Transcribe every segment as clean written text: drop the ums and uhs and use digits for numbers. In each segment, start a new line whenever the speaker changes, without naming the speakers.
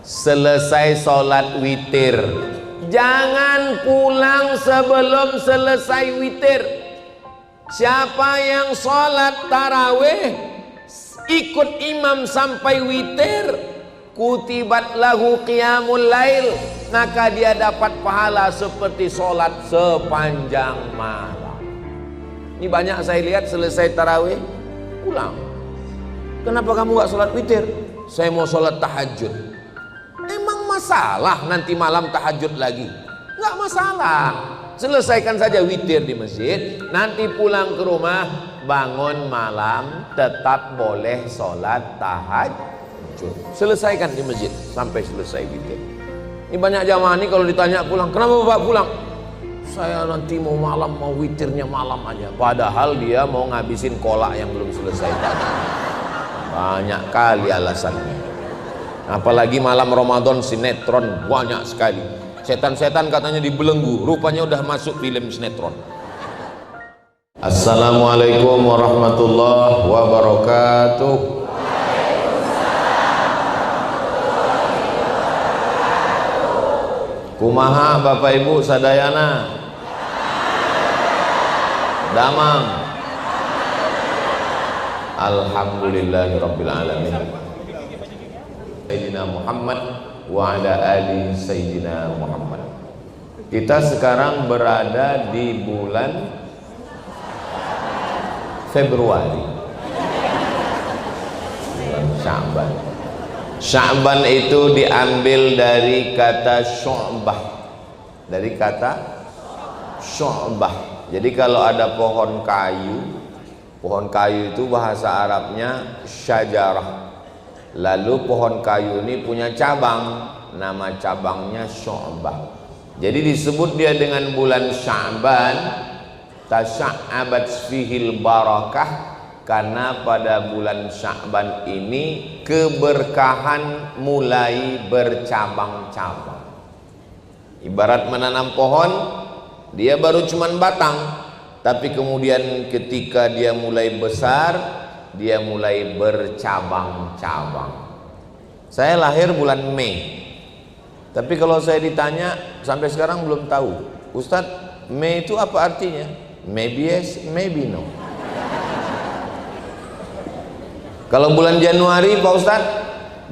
selesai sholat witir, jangan pulang sebelum selesai witir. Siapa yang sholat tarawih ikut imam sampai witir, kutibat lahu qiyamul lail, maka dia dapat pahala seperti sholat sepanjang malam. Ini banyak saya lihat selesai tarawih pulang. Kenapa kamu gak sholat witir? Saya mau sholat tahajud. Emang masalah nanti malam tahajud lagi? Nggak masalah. Selesaikan saja witir di masjid, nanti pulang ke rumah bangun malam tetap boleh sholat tahajud. Selesaikan di masjid sampai selesai witir. Ini banyak jamaah ini kalau ditanya pulang, kenapa bapak pulang? Saya nanti mau malam, mau witirnya malam aja. Padahal dia mau ngabisin kolak yang belum selesai tadi. Banyak kali alasannya. Apalagi malam Ramadan sinetron banyak sekali. Setan-setan katanya dibelenggu, rupanya udah masuk film sinetron. Assalamualaikum warahmatullahi wabarakatuh. Kumaha Bapak Ibu sadayana? Damang. Alhamdulillahirabbil alamin. Sayyidina Muhammad wa ala ali Sayyidina Muhammad. Kita sekarang berada di bulan Februari, bulan Sya'ban. Sya'ban itu diambil dari kata syu'bah, dari kata syu'bah. Jadi kalau ada pohon kayu itu bahasa Arabnya syajarah. Lalu pohon kayu ini punya cabang, nama cabangnya syu'bah. Jadi disebut dia dengan bulan Sya'ban, tasya'abat fihil barakah, karena pada bulan Sya'ban ini keberkahan mulai bercabang-cabang. Ibarat menanam pohon, dia baru cuman batang, tapi kemudian ketika dia mulai besar, dia mulai bercabang-cabang. Saya lahir bulan Mei, tapi kalau saya ditanya sampai sekarang belum tahu, Ustadz, Mei itu apa artinya? Maybe yes, maybe no. Kalau bulan Januari Pak Ustadz,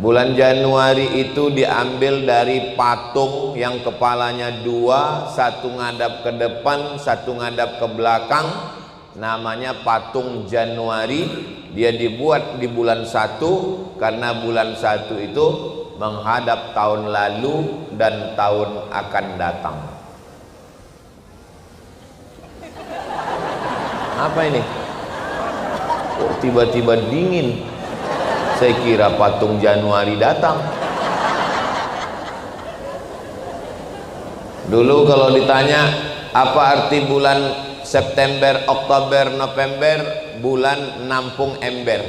bulan Januari itu diambil dari patung yang kepalanya dua, satu ngadap ke depan, satu ngadap ke belakang, namanya patung Januari. Dia dibuat di bulan 1 karena bulan 1 itu menghadap tahun lalu dan tahun akan datang. Apa ini? Oh, tiba-tiba dingin. Saya kira patung Januari datang. Dulu kalau ditanya apa arti bulan September, Oktober, November, bulan nampung ember,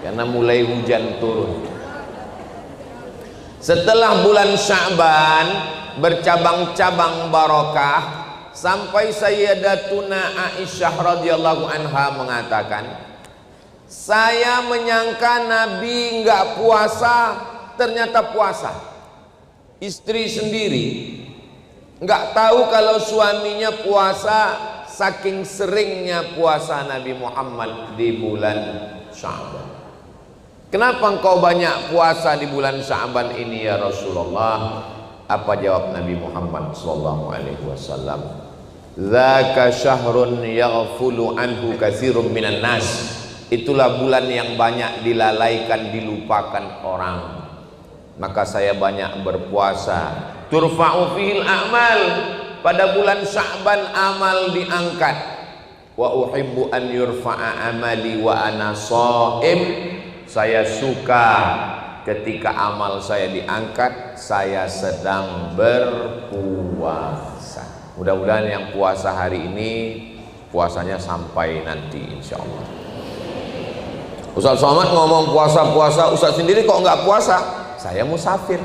karena mulai hujan turun. Setelah bulan Sya'ban bercabang-cabang barokah, sampai Sayyidatuna Aisyah radhiyallahu anha mengatakan, saya menyangka Nabi enggak puasa, ternyata puasa. Istri sendiri enggak tahu kalau suaminya puasa, saking seringnya puasa Nabi Muhammad di bulan Sya'ban. Kenapa engkau banyak puasa di bulan Sya'ban ini ya Rasulullah? Apa jawab Nabi Muhammad sallallahu alaihi wasallam? Dzaka syahrun yaghfulu anhu katsirun minan nas. Itulah bulan yang banyak dilalaikan, dilupakan orang. Maka saya banyak berpuasa. Turfa'u fihil a'mal, pada bulan Sya'ban amal diangkat. Wa uhibbu an yurfa'a amali wa ana sha'im. Saya suka ketika amal saya diangkat, saya sedang berpuasa. Mudah-mudahan yang puasa hari ini puasanya sampai nanti insyaallah. Ustaz Somad ngomong puasa-puasa, Ustaz sendiri kok nggak puasa? Saya musafir.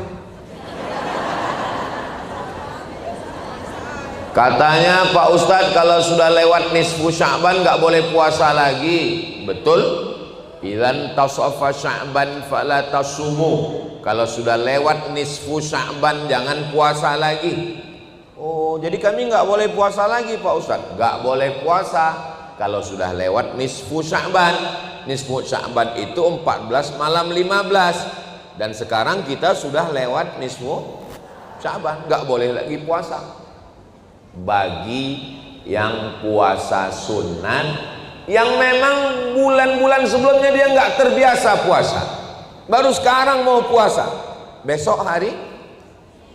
Katanya Pak Ustadz kalau sudah lewat nisfu Sya'ban nggak boleh puasa lagi. Betul? Idzan tasafa Sya'ban fala tasumu. Kalau sudah lewat nisfu Sya'ban jangan puasa lagi. Oh, jadi kami nggak boleh puasa lagi Pak Ustadz? Nggak boleh puasa kalau sudah lewat nisfu Sya'ban. Nisfu Sya'ban itu 14 malam 15, dan sekarang kita sudah lewat nisfu Sya'ban, nggak boleh lagi puasa. Bagi yang puasa sunat, yang memang bulan-bulan sebelumnya dia nggak terbiasa puasa, baru sekarang mau puasa, besok hari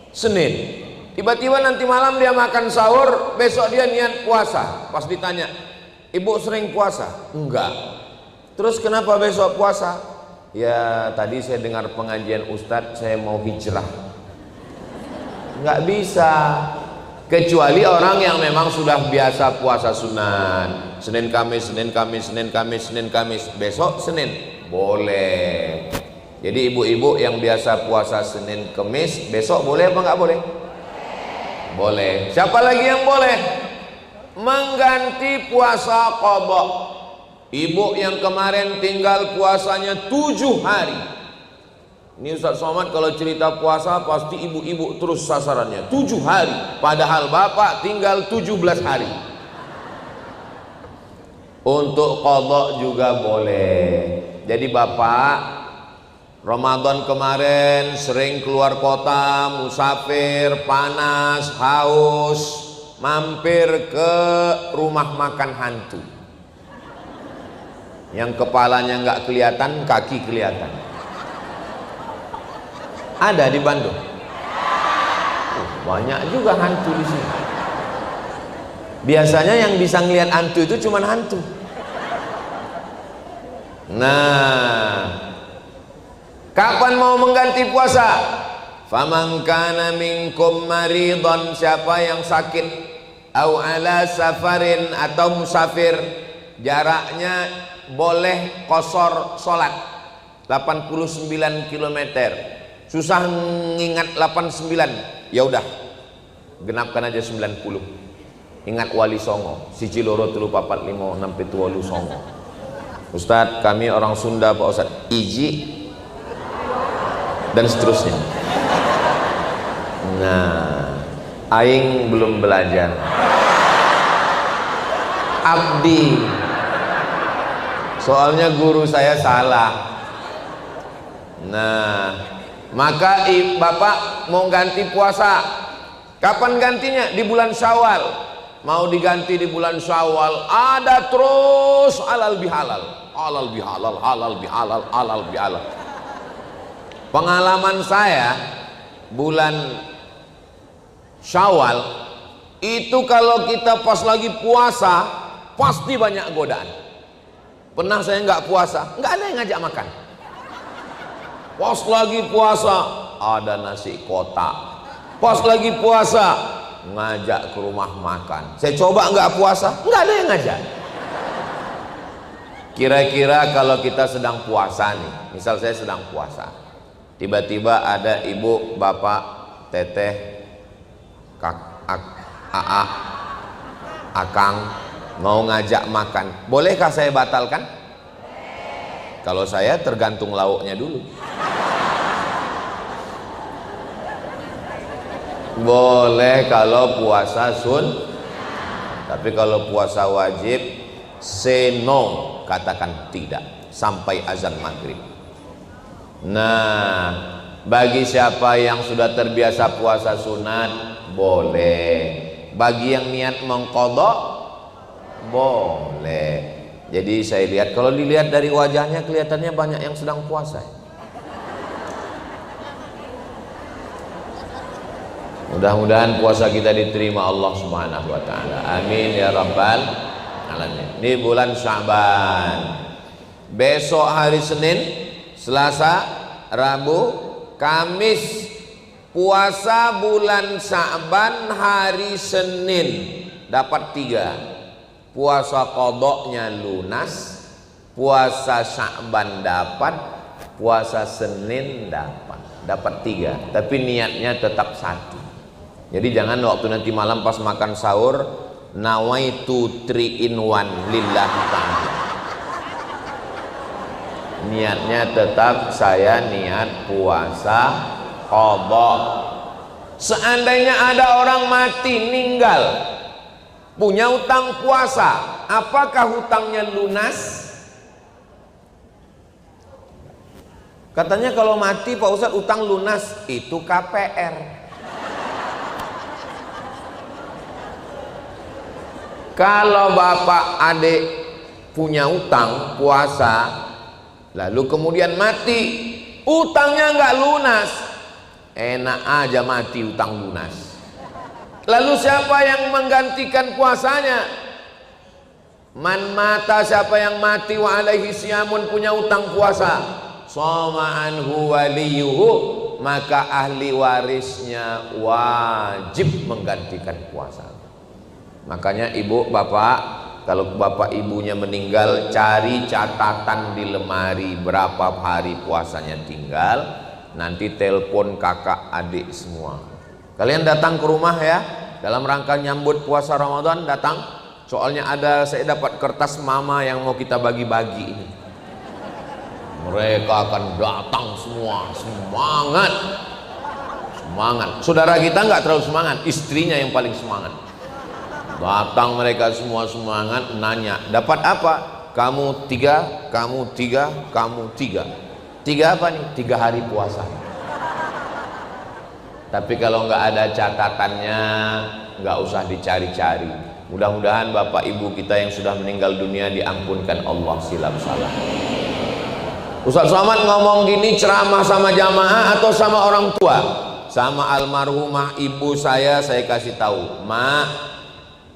Senin, tiba-tiba nanti malam dia makan sahur, besok dia niat puasa. Pas ditanya, ibu sering puasa? Enggak. Terus kenapa besok puasa? Ya tadi saya dengar pengajian Ustadz, saya mau hijrah. Nggak bisa, kecuali orang yang memang sudah biasa puasa sunat, Senin Kamis, Senin Kamis, Senin Kamis, Senin Kamis, besok Senin boleh. Jadi ibu-ibu yang biasa puasa Senin Kamis, besok boleh apa nggak boleh? Boleh. Siapa lagi yang boleh? Mengganti puasa qadha. Ibu yang kemarin tinggal puasanya 7 hari. Ini Ustaz Somad kalau cerita puasa pasti ibu-ibu terus sasarannya 7 hari, padahal bapak tinggal 17 hari. Untuk qadha juga boleh. Jadi bapak Ramadan kemarin sering keluar kota, musafir, panas, haus, mampir ke rumah makan hantu yang kepalanya nggak kelihatan, kaki kelihatan. Ada di Bandung. Banyak juga hantu di sini. Biasanya yang bisa ngelihat hantu itu cuma hantu. Nah, kapan mau mengganti puasa? Faman kana minkum maridhan, siapa yang sakit, au ala safarin, atau musafir, jaraknya boleh qashar salat 89 km. Susah ngingat 89, ya udah genapkan aja 90. Ingat Wali Songo, siji loro telu papat limo enam pitu wolu songo. Ustadz, kami orang Sunda Pak Ustadz, iji dan seterusnya. Nah, aing belum belajar. Abdi, soalnya guru saya salah. Nah, maka bapak mau ganti puasa, kapan gantinya? Di bulan Syawal. Mau diganti di bulan Syawal, ada terus halal bihalal, halal bihalal, halal bihalal, halal bihalal. Pengalaman saya bulan Syawal itu kalau kita pas lagi puasa pasti banyak godaan. Pernah saya nggak puasa, nggak ada yang ngajak makan. Pas lagi puasa ada nasi kotak, pas lagi puasa ngajak ke rumah makan. Saya coba nggak puasa, nggak ada yang ngajak. Kira-kira kalau kita sedang puasa nih, misal saya sedang puasa, tiba-tiba ada ibu, bapak, teteh, aa, akang mau ngajak makan, bolehkah saya batalkan? Kalau saya tergantung lauknya dulu. Boleh kalau puasa tapi kalau puasa wajib say no, katakan tidak sampai azan maghrib. Nah, bagi siapa yang sudah terbiasa puasa sunat boleh, bagi yang niat mengqadha boleh. Jadi saya lihat, kalau dilihat dari wajahnya kelihatannya banyak yang sedang puasa. Mudah-mudahan puasa kita diterima Allah Subhanahu wa taala. Amin ya rabbal alamin. Ini bulan Sya'ban. Besok hari Senin, Selasa, Rabu, Kamis. Puasa bulan Sya'ban hari Senin dapat 3. Puasa qadha-nya lunas, puasa Sya'ban dapat, puasa Senin dapat 3. Tapi niatnya tetap 1. Jadi jangan waktu nanti malam pas makan sahur nawaitu 3 in 1 lillahi ta'ala. Niatnya tetap saya niat puasa qadha. Seandainya ada orang mati meninggal punya utang puasa, apakah hutangnya lunas? Katanya kalau mati Pak Ustadz utang lunas, itu KPR. Kalau bapak adik punya utang puasa lalu kemudian mati, utangnya nggak lunas, enak aja mati utang lunas. Lalu siapa yang menggantikan puasanya? Man mata, siapa yang mati wa alaihi siyamun, punya utang puasa, shoma anhu waliyuhu, maka ahli warisnya wajib menggantikan puasa. Makanya ibu bapak, kalau bapak ibunya meninggal, cari catatan di lemari berapa hari puasanya tinggal, nanti telepon kakak adik semua. Kalian datang ke rumah ya, dalam rangka nyambut puasa Ramadan datang. Soalnya saya dapat kertas mama yang mau kita bagi-bagi ini. Mereka akan datang semua, semangat. Semangat. Saudara kita nggak terlalu semangat, istrinya yang paling semangat. Datang mereka semua semangat, nanya, dapat apa? Kamu 3, kamu 3, kamu 3. 3 apa nih? 3 hari puasa. Tapi kalau nggak ada catatannya, nggak usah dicari-cari. Mudah-mudahan bapak ibu kita yang sudah meninggal dunia diampunkan Allah silap salah. Ustaz Somad ngomong gini ceramah sama jamaah atau sama orang tua? Sama almarhumah ibu saya kasih tahu, Ma,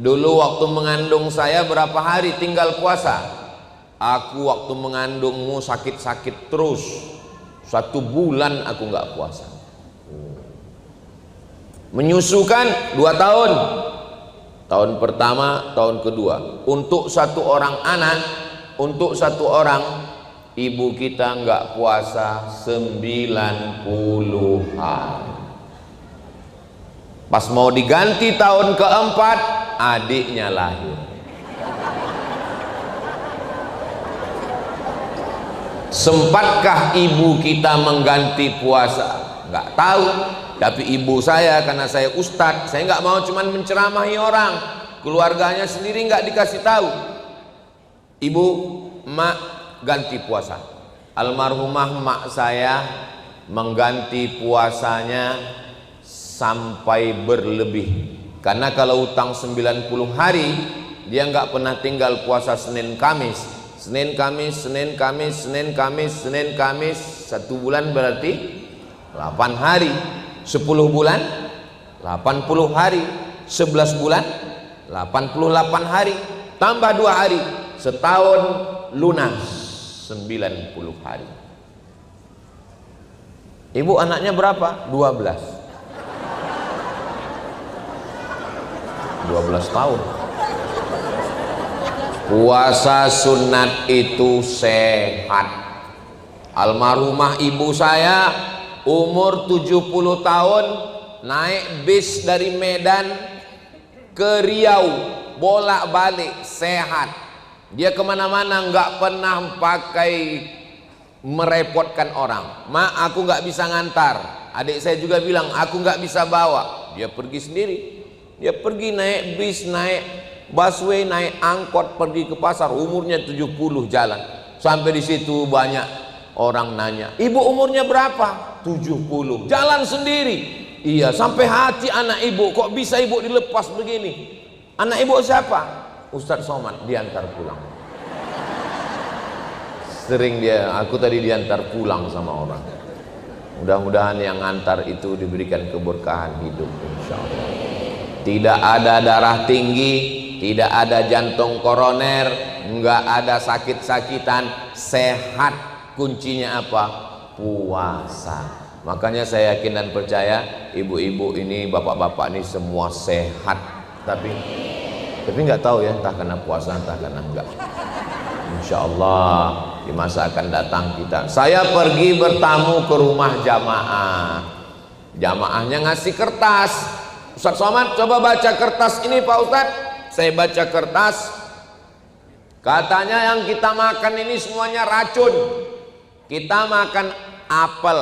dulu waktu mengandung saya berapa hari tinggal puasa? Aku waktu mengandungmu sakit-sakit terus, 1 bulan aku nggak puasa. Menyusukan 2 tahun, tahun pertama, tahun kedua. Untuk 1 orang anak, untuk 1 orang, ibu kita nggak puasa 90 hari. Pas mau diganti tahun keempat, adiknya lahir. Sempatkah ibu kita mengganti puasa? Nggak tahu. Tapi ibu saya, karena saya ustadz, saya nggak mau cuman menceramahi orang, keluarganya sendiri nggak dikasih tahu. Ibu, emak ganti puasa. Almarhumah emak saya mengganti puasanya sampai berlebih. Karena kalau utang 90 hari, dia nggak pernah tinggal puasa Senin Kamis. Senin Kamis, Senin Kamis, Senin Kamis, Senin Kamis, 1 bulan berarti 8 hari. 10 bulan 80 hari, 11 bulan 88 hari, tambah 2 hari, setahun lunas 90 hari. Ibu anaknya berapa? 12 tahun. Puasa sunat itu sehat. Almarhumah ibu saya umur 70 tahun naik bis dari Medan ke Riau bolak-balik, sehat. Dia kemana-mana nggak pernah pakai merepotkan orang. Ma, aku nggak bisa ngantar. Adik saya juga bilang aku nggak bisa bawa. Dia pergi sendiri. Dia pergi naik bis, naik busway, naik angkot, pergi ke pasar. Umurnya 70 jalan. Sampai di situ banyak orang nanya, ibu umurnya berapa? 70, jalan sendiri. Iya, sampai hati anak ibu, kok bisa ibu dilepas begini? Anak ibu siapa? Ustadz Somad, diantar pulang. Sering aku tadi diantar pulang sama orang. Mudah-mudahan yang antar itu diberikan keberkahan hidup, insya Allah. Tidak ada darah tinggi, tidak ada jantung koroner, nggak ada sakit-sakitan, sehat. Kuncinya apa? Puasa. Makanya saya yakin dan percaya ibu-ibu ini, bapak-bapak ini semua sehat. Tapi nggak tahu ya, entah karena puasa, entah karena enggak. Insya Allah di masa akan datang kita. Saya pergi bertamu ke rumah jamaah. Jamaahnya ngasih kertas. Ustadz Somad, coba baca kertas ini Pak Ustadz. Saya baca kertas. Katanya yang kita makan ini semuanya racun. Kita makan apel.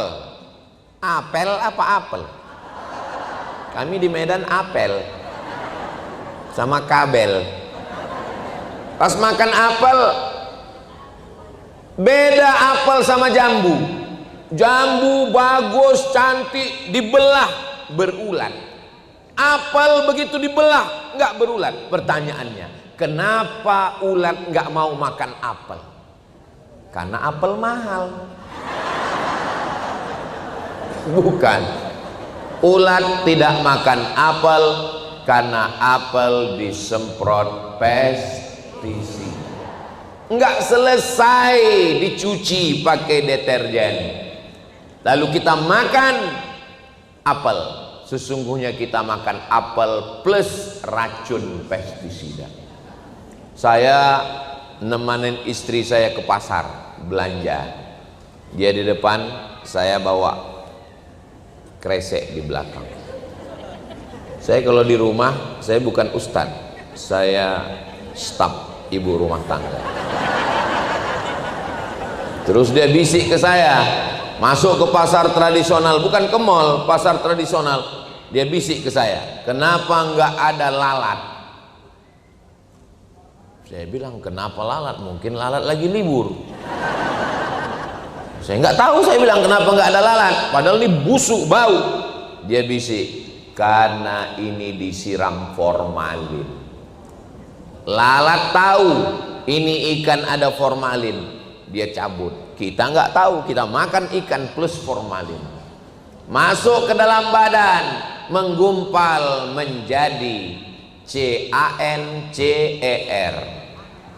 Apel apa apel? Kami di Medan apel sama kabel. Pas makan apel, beda apel sama jambu. Jambu bagus, cantik, dibelah berulat. Apel begitu dibelah nggak berulat. Pertanyaannya, kenapa ulat nggak mau makan apel? Karena apel mahal. Bukan, ulat tidak makan apel karena apel disemprot pestisida. Enggak selesai dicuci pakai deterjen, lalu kita makan apel. Sesungguhnya kita makan apel plus racun pestisida. Saya nemanin istri saya ke pasar belanja, dia di depan, saya bawa kresek di belakang. Saya kalau di rumah, saya bukan ustadz, saya staf ibu rumah tangga. Terus dia bisik ke saya, masuk ke pasar tradisional, bukan ke mall, pasar tradisional. Dia bisik ke saya, kenapa nggak ada lalat? Saya bilang, kenapa lalat? Mungkin lalat lagi libur. Saya nggak tahu, saya bilang kenapa nggak ada lalat, padahal ini busuk bau. Dia bisik, karena ini disiram formalin. Lalat tahu ini ikan ada formalin, dia cabut. Kita nggak tahu, kita makan ikan plus formalin, masuk ke dalam badan, menggumpal menjadi CANCER.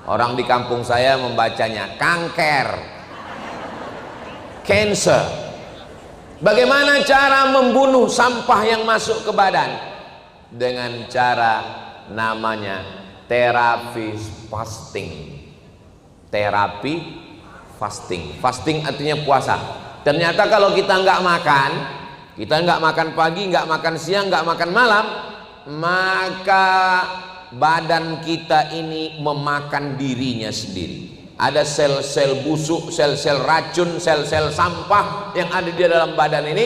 Orang di kampung saya membacanya kanker, cancer. Bagaimana cara membunuh sampah yang masuk ke badan? Dengan cara namanya terapi fasting. Terapi fasting. Fasting artinya puasa. Ternyata kalau kita nggak makan, kita nggak makan pagi, nggak makan siang, nggak makan malam, maka badan kita ini memakan dirinya sendiri. Ada sel-sel busuk, sel-sel racun, sel-sel sampah yang ada di dalam badan ini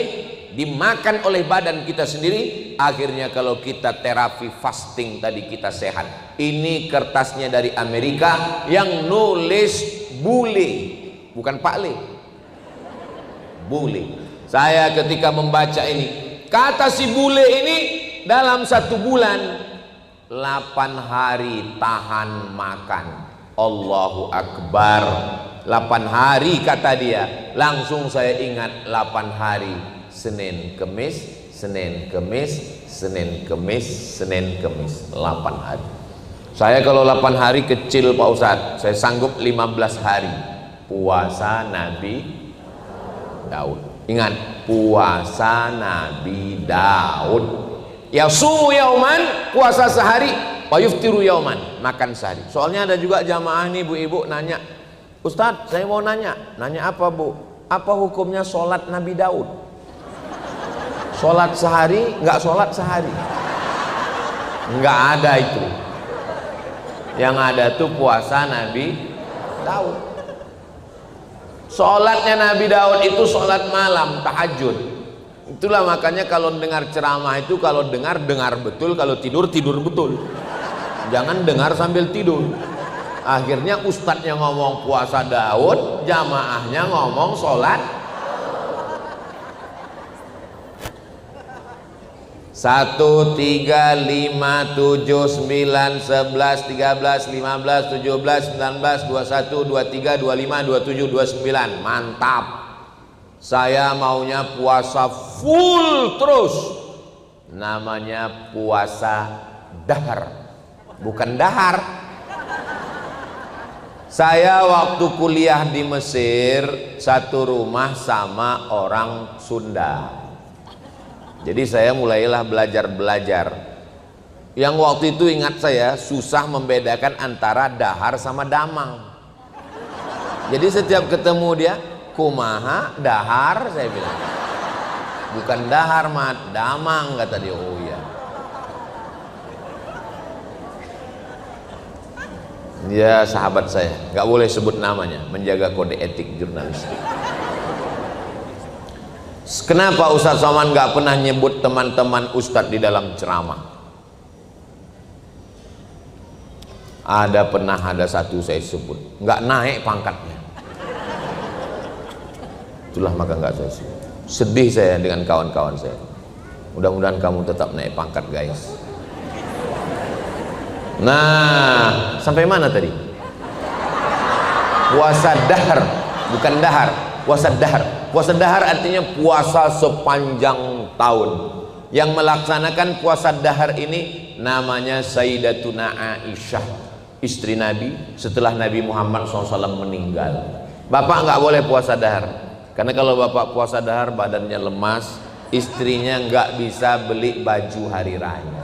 dimakan oleh badan kita sendiri. Akhirnya kalau kita terapi fasting tadi kita sehat. Ini kertasnya dari Amerika yang nulis bule, bukan Pak Le, bule. Saya ketika membaca ini, kata si bule ini dalam 1 bulan 8 hari tahan makan. Allahu Akbar. 8 hari kata dia. Langsung saya ingat 8 hari, Senin Kemis, Senin Kemis, Senin Kemis, Senin Kemis, 8 hari. Saya kalau 8 hari kecil Pak Ustadz, saya sanggup 15 hari. Puasa Nabi Daud. Ingat, puasa Nabi Daud. Yasumu yauman, puasa sehari, wa yuftiru yauman, makan sehari. Soalnya ada juga jamaah nih bu-ibu nanya, Ustadz saya mau nanya apa bu? Apa hukumnya sholat Nabi Daud? Sholat sehari, nggak sholat sehari? Nggak ada itu. Yang ada tuh puasa Nabi Daud. Sholatnya Nabi Daud itu sholat malam, tahajud. Itulah makanya kalau dengar ceramah itu, kalau dengar betul, kalau tidur betul. Jangan dengar sambil tidur. Akhirnya ustadznya ngomong puasa Daud, jamaahnya ngomong sholat. 1, 3, 5, 7, 9, 11, 13, 15, 17, 19, 21, 23, 25, 27, 29. Mantap. Saya maunya puasa full terus. Namanya puasa dahar, bukan dahar. Saya waktu kuliah di Mesir satu rumah sama orang Sunda. Jadi saya mulailah belajar. Yang waktu itu ingat saya susah membedakan antara dahar sama damang. Jadi setiap ketemu dia, kumaha dahar, saya bilang. Bukan dahar mat, damang kata dia. Oh iya. Dia sahabat saya, nggak boleh sebut namanya, menjaga kode etik jurnalistik. Kenapa Ustadz Somad nggak pernah nyebut teman-teman Ustadz di dalam ceramah? Ada satu saya sebut, nggak naik pangkatnya. Itulah maka nggak saya sebut. Sedih saya dengan kawan-kawan saya. Mudah-mudahan kamu tetap naik pangkat, guys. Nah, sampai mana tadi? Puasa dahar, bukan dahar. Puasa dahar. Puasa dahar artinya puasa sepanjang tahun. Yang melaksanakan puasa dahar ini namanya Sayyidatuna Aisyah, istri Nabi setelah Nabi Muhammad SAW meninggal. Bapak nggak boleh puasa dahar, karena kalau bapak puasa dahar badannya lemas, istrinya nggak bisa beli baju hari raya.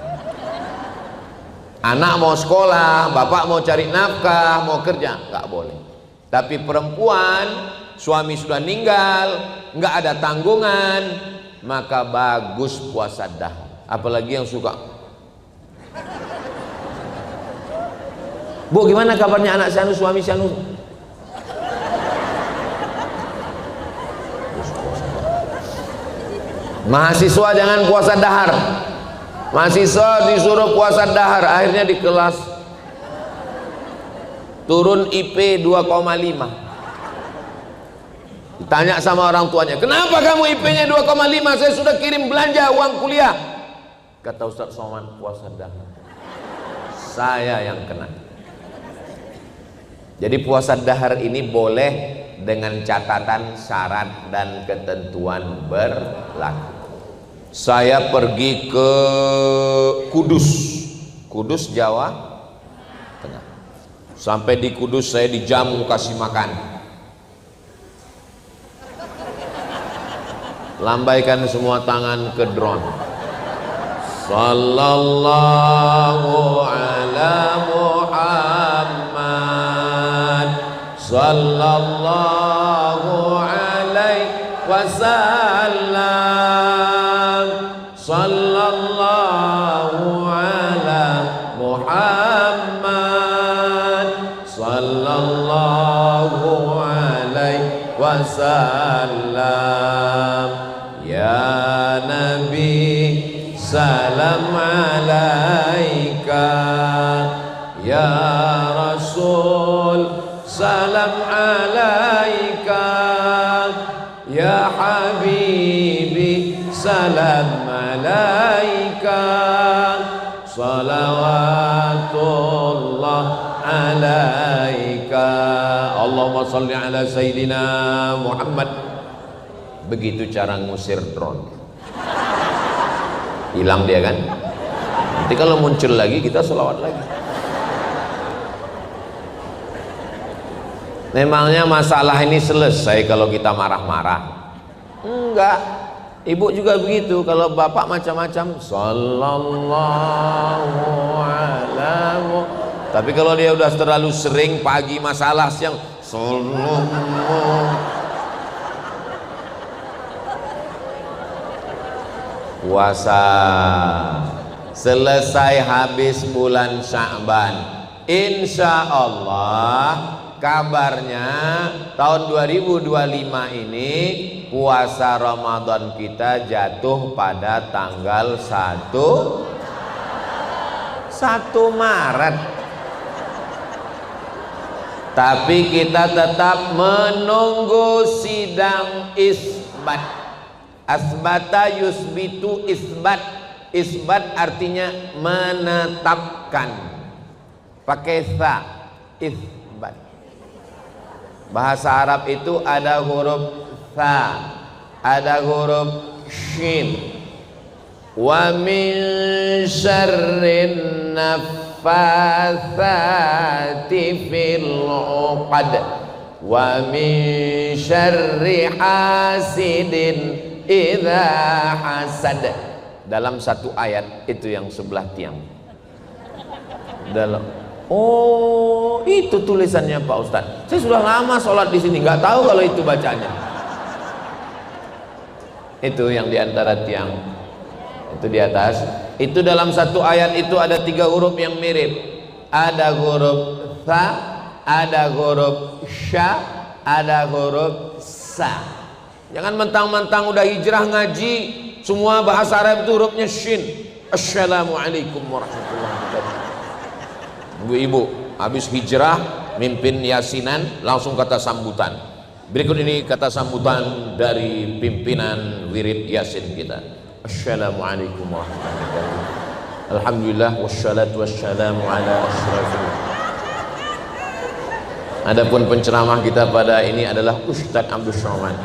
Anak mau sekolah, bapak mau cari nafkah, mau kerja, nggak boleh. Tapi perempuan, suami sudah meninggal, nggak ada tanggungan, maka bagus puasa dahar. Apalagi yang suka, Bu, gimana kabarnya anak si Anu, suami si Anu? Mahasiswa jangan puasa dahar. Mahasiswa disuruh puasa dahar, akhirnya di kelas turun IP 2,5. Ditanya sama orang tuanya, kenapa kamu IP-nya 2,5? Saya sudah kirim belanja uang kuliah. Kata Ustadz Somad, puasa dahar. Saya yang kena. Jadi puasa dahar ini boleh dengan catatan syarat dan ketentuan berlaku. Saya pergi ke Kudus, Jawa Tengah. Sampai di Kudus saya dijamu kasih makan. Lambaikan semua tangan ke drone. Sallallahu ala Muhammad, sallallahu alaihi wasallam, sallallahu ala Muhammad, sallallahu alaihi wasallam. Ya Nabi, salam alaika. Ya Rasul, salam alaika. Ya Habibi, salam alaika. Salawatullah alaika. Allahumma salli ala Sayyidina Muhammad. Begitu cara ngusir drone. Hilang dia kan. Nanti kalau muncul lagi kita sholawat lagi. Memangnya masalah ini selesai kalau kita marah-marah? Enggak. Ibu juga begitu. Kalau bapak macam-macam, sallallahu alaihi. Tapi kalau dia udah terlalu sering, pagi masalah, siang sallallahu. Puasa selesai habis bulan Sya'ban, insya Allah kabarnya tahun 2025 ini puasa Ramadan kita jatuh pada tanggal 1 Maret. Tapi kita tetap menunggu sidang isbat. Asbata yusbitu isbat. Isbat artinya menetapkan, pakai tha, isbat. Bahasa Arab itu ada huruf tha, ada huruf shin. Wa min syarrin naffatsati fil 'uqad wa min syarri hasidin idza hasad. Dalam satu ayat itu yang sebelah tiang. Dalam, oh itu tulisannya Pak Ustadz. Saya sudah lama sholat di sini, nggak tahu kalau itu bacanya. Itu yang diantara tiang, itu di atas. Itu dalam satu ayat itu ada 3 huruf yang mirip. Ada huruf tha, ada huruf sya, ada huruf sa. Jangan mentang-mentang udah hijrah ngaji semua bahasa Arab itu hurufnya shin. Assalamualaikum warahmatullahi wabarakatuh. Ibu-ibu habis hijrah mimpin yasinan langsung kata sambutan. Berikut ini kata sambutan dari pimpinan wirid yasin kita. Assalamualaikum warahmatullahi wabarakatuh. Alhamdulillah wassalatu wassalamu ala asyrafil. Adapun penceramah kita pada ini adalah Ustadz Abdul Somad.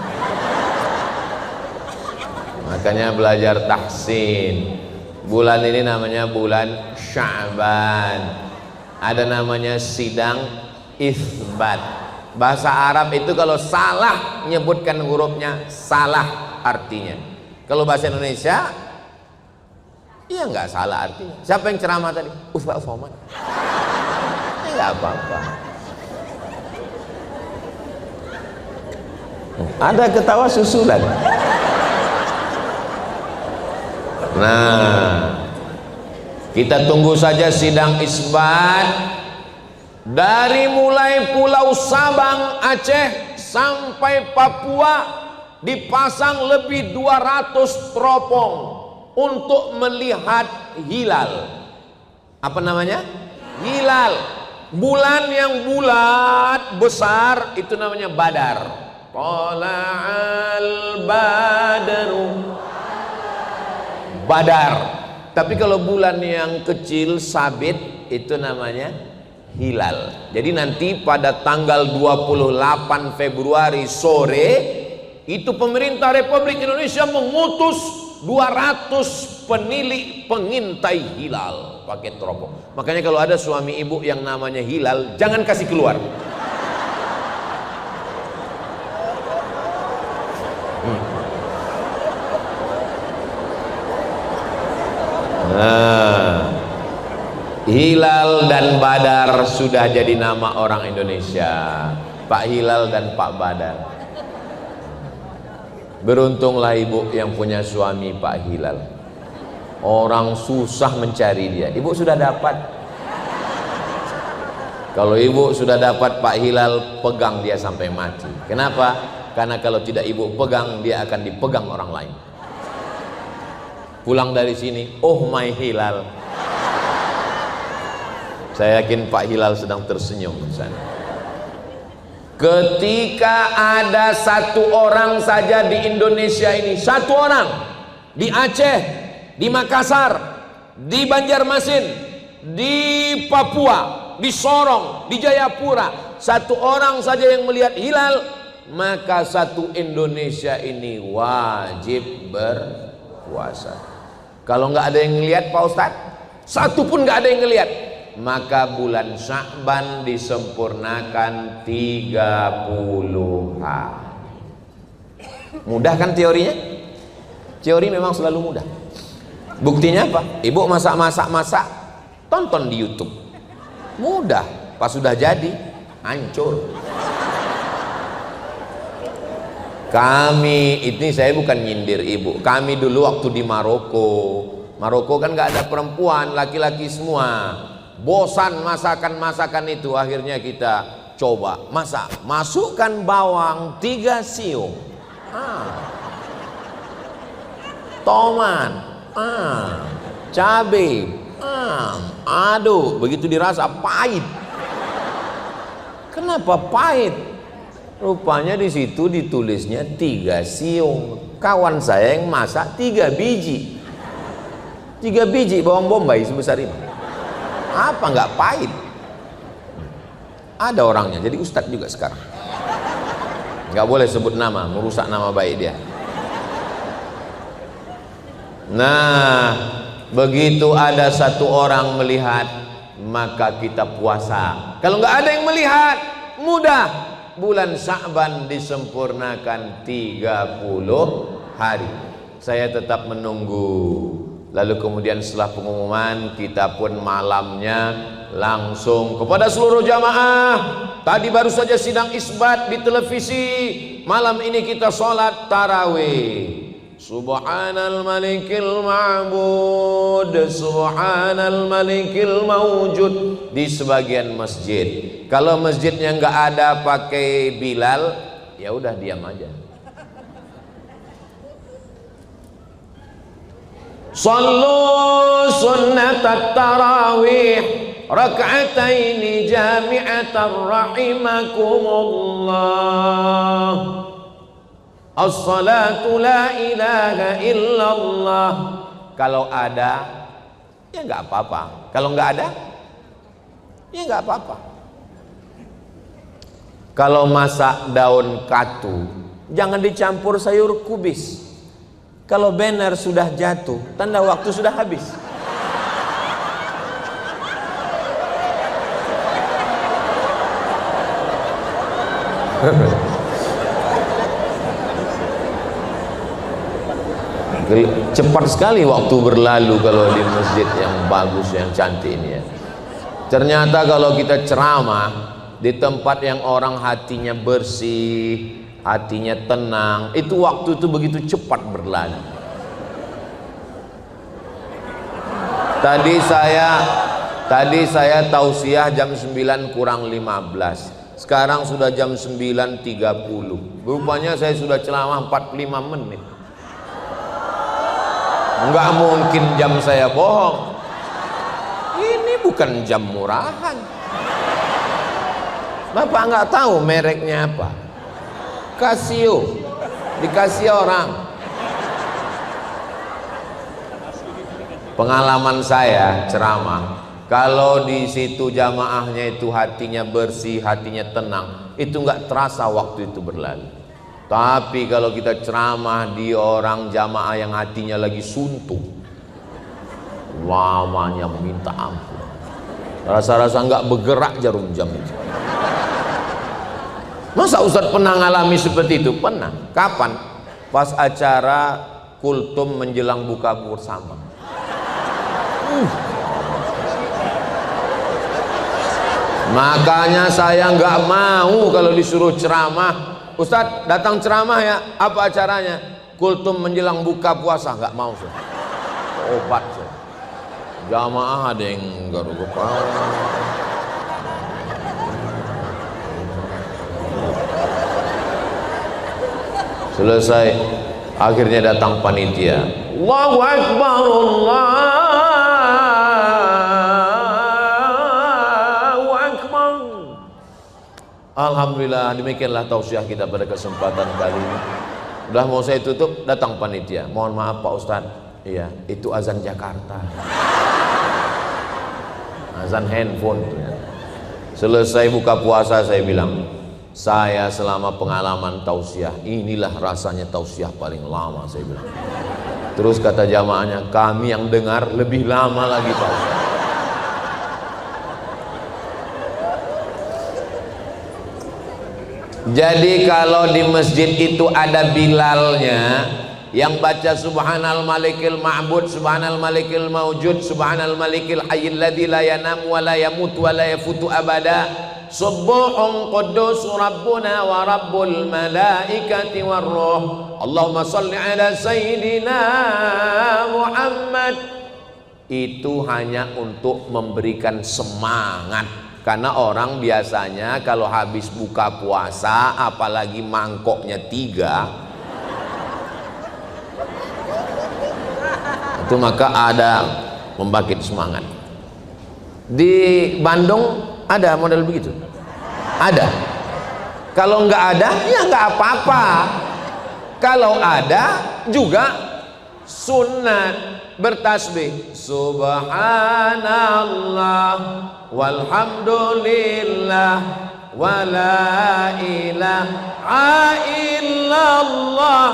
Makanya belajar tahsin. Bulan ini namanya bulan Sya'ban. Ada namanya sidang isbat. Bahasa Arab itu kalau salah menyebutkan hurufnya salah artinya. Kalau bahasa Indonesia iya nggak salah artinya. Siapa yang ceramah tadi? Ustaz Somad. Nggak apa-apa. Ada ketawa susulan. Nah, kita tunggu saja sidang isbat. Dari mulai Pulau Sabang, Aceh sampai Papua dipasang lebih 200 teropong untuk melihat hilal. Apa namanya? Hilal. Bulan yang bulat besar itu namanya Badar. Tala'al badru. Badar. Tapi kalau bulan yang kecil sabit itu namanya hilal. Jadi nanti pada tanggal 28 Februari sore itu pemerintah Republik Indonesia mengutus 200 penilik pengintai hilal pakai teropong. Makanya kalau ada suami ibu yang namanya hilal, jangan kasih keluar. Nah, Hilal dan Badar sudah jadi nama orang Indonesia. Pak Hilal dan Pak Badar. Beruntunglah ibu yang punya suami Pak Hilal. Orang susah mencari dia. Ibu sudah dapat. Kalau ibu sudah dapat Pak Hilal, pegang dia sampai mati. Kenapa? Karena kalau tidak ibu pegang, dia akan dipegang orang lain. Pulang dari sini, oh my Hilal. Saya yakin Pak Hilal sedang tersenyum di sana. Ketika ada satu orang saja di Indonesia ini, satu orang di Aceh, di Makassar, di Banjarmasin, di Papua, di Sorong, di Jayapura, satu orang saja yang melihat hilal, maka satu Indonesia ini wajib berpuasa. Kalau nggak ada yang ngelihat Pak Ustadz, satu pun nggak ada yang ngelihat, maka bulan Sya'ban disempurnakan 30 hari. Mudah kan teorinya? Teori memang selalu mudah. Buktinya apa? Ibu masak, tonton di YouTube. Mudah. Pas sudah jadi, hancur. Kami, ini saya bukan nyindir ibu. Kami dulu waktu di Maroko kan nggak ada perempuan, laki-laki semua. Bosan masakan itu, akhirnya kita coba masak. Masukkan bawang 3 siung, tomat, cabai, aduk. Begitu dirasa pahit. Kenapa pahit? Rupanya di situ ditulisnya 3 siung. Kawan saya yang masak 3 biji. 3 biji bawang bombay sebesar ini. Apa nggak pahit? Ada orangnya, jadi ustadz juga sekarang. Nggak boleh sebut nama, merusak nama baik dia. Nah, begitu ada satu orang melihat, maka kita puasa. Kalau nggak ada yang melihat, mudah. Bulan Sya'ban disempurnakan 30 hari. Saya tetap menunggu. Lalu kemudian setelah pengumuman, kita pun malamnya langsung kepada seluruh jamaah. Tadi baru saja sidang isbat di televisi. Malam ini kita sholat tarawih. Subhanal malikil ma'bud, subhanal malikil mawjud, di sebagian masjid. Kalau masjidnya nggak ada pakai Bilal, ya udah diam aja. Sallu sunnatat tarawih rak'ataini jami'atan rahimakumullah. As-salatu la ilaha illallah. Kalau ada ya nggak apa-apa, kalau nggak ada ya nggak apa-apa. Kalau masak daun katu jangan dicampur sayur kubis. Kalau banner sudah jatuh tanda waktu sudah habis. Cepat sekali waktu berlalu kalau di masjid yang bagus, yang cantik ini ya. Ternyata kalau kita ceramah di tempat yang orang hatinya bersih, hatinya tenang, itu waktu itu begitu cepat berlalu. Tadi saya tausiah jam 9 kurang 15. Sekarang sudah jam 9.30. Rupanya saya sudah ceramah 45 menit. Enggak mungkin jam saya bohong. Ini bukan jam murahan. Bapak nggak tahu mereknya apa? Casio. Dikasih orang. Pengalaman saya ceramah, kalau di situ jamaahnya itu hatinya bersih, hatinya tenang, itu nggak terasa waktu itu berlalu. Tapi kalau kita ceramah di orang jamaah yang hatinya lagi suntuk, lamanya minta ampun, rasa-rasa nggak bergerak jarum jam itu. Masa Ustadz pernah ngalami seperti itu? Pernah. Kapan? Pas acara kultum menjelang buka bersama. Makanya saya nggak mau kalau disuruh ceramah, Ustadz datang ceramah ya, apa acaranya? Kultum menjelang buka puasa. Nggak mau saya. Obat saya. Jamaah ada yang garuk kepala. Selesai, akhirnya datang panitia. Allahu Akbar, Allahu Akbar. Alhamdulillah, demikianlah tausiah kita pada kesempatan kali ini. Udah mau saya tutup, datang panitia. Mohon maaf Pak Ustadz, iya itu azan Jakarta, azan handphone tuh ya. Selesai buka puasa saya bilang, saya selama pengalaman tausiah, inilah rasanya tausiah paling lama, saya bilang. Terus kata jamaahnya, kami yang dengar lebih lama lagi Pak Ustadz. Jadi kalau di masjid itu ada bilalnya yang baca subhanal malikil ma'bud, subhanal malikil mawjud, subhanal malikil hayyil ladzi la yanam wa la yamut wa la yafutu abada, subuhun quddus rabbuna wa rabbul malaikati war ruh, Allahumma salli ala sayyidina Muhammad. Itu hanya untuk memberikan semangat. Karena orang biasanya kalau habis buka puasa, apalagi mangkoknya 3, itu maka ada membangkit semangat. Di Bandung ada model begitu? Ada. Kalau nggak ada, ya nggak apa-apa. Kalau ada juga sunat bertasbih subhanallah walhamdulillah wala ilaha illallah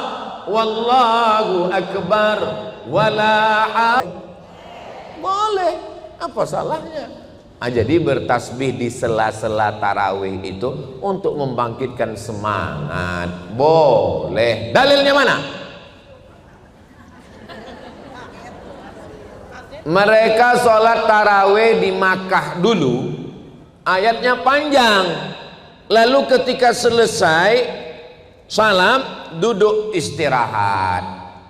wallahu akbar wala. Boleh, apa salahnya? Jadi bertasbih di sela-sela tarawih itu untuk membangkitkan semangat, boleh. Dalilnya mana? Mereka sholat tarawih di Makkah dulu, ayatnya panjang. Lalu ketika selesai salam, duduk istirahat.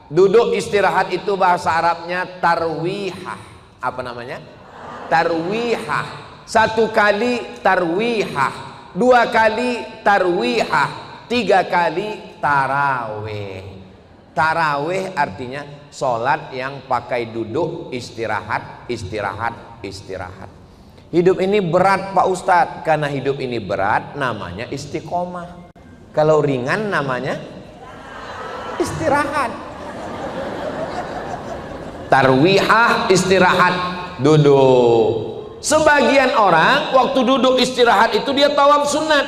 Duduk istirahat itu bahasa Arabnya tarwihah. Apa namanya? Tarwihah. 1 kali tarwihah, 2 kali tarwihah, 3 kali tarawih. Tarawih artinya sholat yang pakai duduk, istirahat, istirahat, istirahat. Hidup ini berat Pak Ustadz. Karena hidup ini berat namanya istiqomah. Kalau ringan namanya istirahat. Tarwihah, istirahat, duduk. Sebagian orang waktu duduk istirahat itu dia tawaf sunat.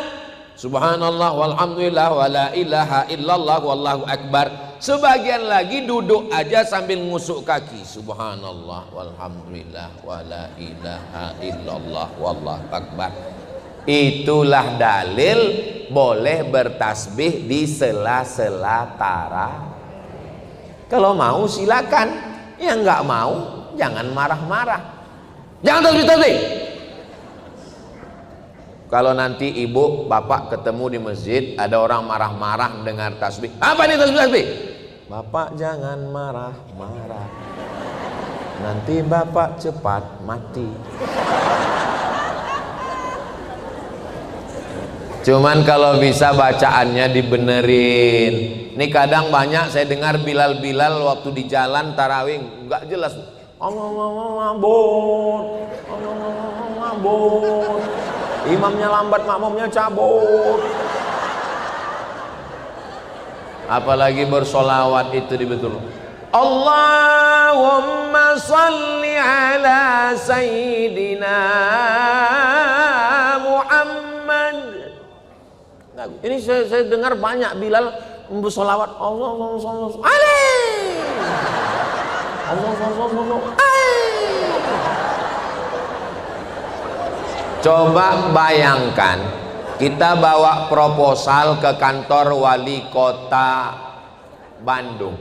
Subhanallah walhamdulillah wala ilaha illallah wallahu akbar. Sebagian lagi duduk aja sambil ngusuk kaki. Subhanallah walhamdulillah wala ilaha illallah wallahu akbar. Itulah dalil boleh bertasbih di sela-sela tarawih. Kalau mau silakan, yang nggak mau jangan marah-marah. Jangan tasbih-tasbih. Kalau nanti ibu bapak ketemu di masjid ada orang marah-marah dengar tasbih, apa ini tasbih-tasbih? Bapak jangan marah-marah, nanti bapak cepat mati. Cuman kalau bisa bacaannya dibenerin. Ini kadang banyak saya dengar Bilal waktu di jalan tarawih nggak jelas. Mabut. Imamnya lambat, makmumnya cabut. Apalagi bersolawat itu dibetul. Allahumma salli ala sayyidina Muhammad. Nah, ini saya dengar banyak Bilal bersolawat. Allah. Coba bayangkan kita bawa proposal ke kantor wali kota Bandung.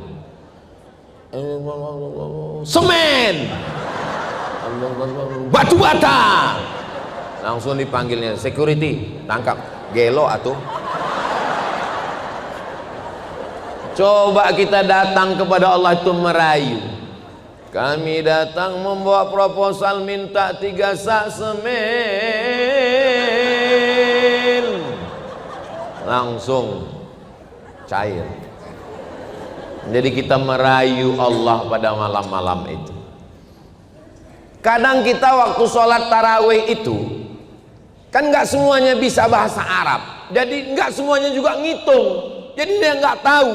Semen, batu bata, langsung dipanggilnya security, tangkap, gelo atuh. Coba kita datang kepada Allah itu merayu. Kami datang membawa proposal minta 3 sak semen. Langsung cair. Jadi kita merayu Allah pada malam-malam itu. Kadang kita waktu sholat tarawih itu kan nggak semuanya bisa bahasa Arab. Jadi nggak semuanya juga ngitung. Jadi dia nggak tahu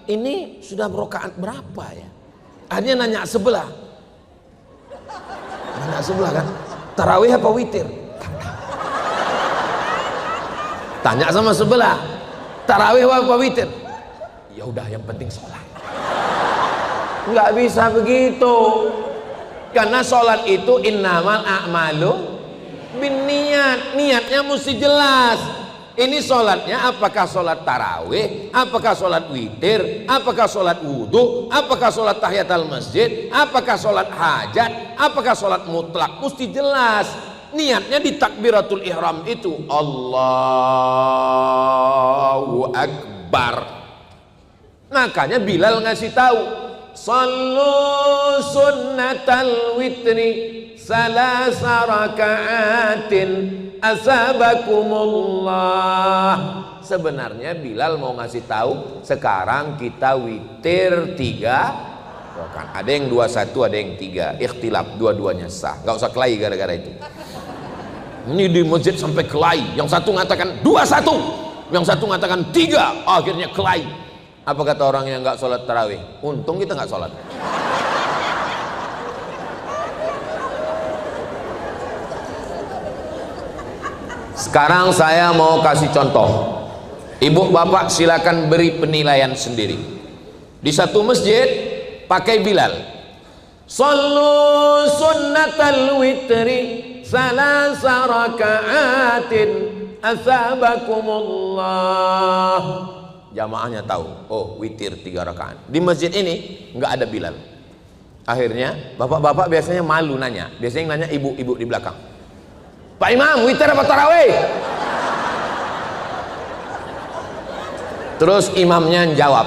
ini sudah rakaat berapa ya. Akhirnya nanya sebelah kan, tarawih apa witir? Tanya sama sebelah, tarawih apa witir? Ya udah yang penting sholat. Nggak bisa begitu, karena sholat itu innamal a'malu binniyat, niatnya mesti jelas. Ini sholatnya apakah sholat tarawih, apakah sholat witir, apakah sholat wudhu, apakah sholat tahiyatul masjid, apakah sholat hajat, apakah sholat mutlak, mesti jelas. Niatnya di takbiratul ihram itu Allahu Akbar. Makanya Bilal ngasih tahu, sallu sunnatal witri salasa raka'atin asabakumullah. Sebenarnya Bilal mau ngasih tahu sekarang kita witir 3 rakaat. Ada yang 21, ada yang 3. Ikhtilaf, dua-duanya sah. Gak usah kelahi gara-gara itu. Ini di masjid sampai kelahi. Yang satu mengatakan 21, yang satu mengatakan 3. Akhirnya kelahi. Apa kata orang yang gak sholat tarawih? Untung kita gak sholat. Sekarang saya mau kasih contoh. Ibu bapak silakan beri penilaian sendiri. Di satu masjid pakai Bilal, sallu sunnatal witri salasa raka'atin asabakumullah. Jamaahnya tahu, oh witir 3 rakaat. Di masjid ini nggak ada Bilal. Akhirnya bapak-bapak biasanya malu nanya. Biasanya yang nanya ibu-ibu di belakang, Pak Imam, witir apa tarawih? Terus imamnya jawab,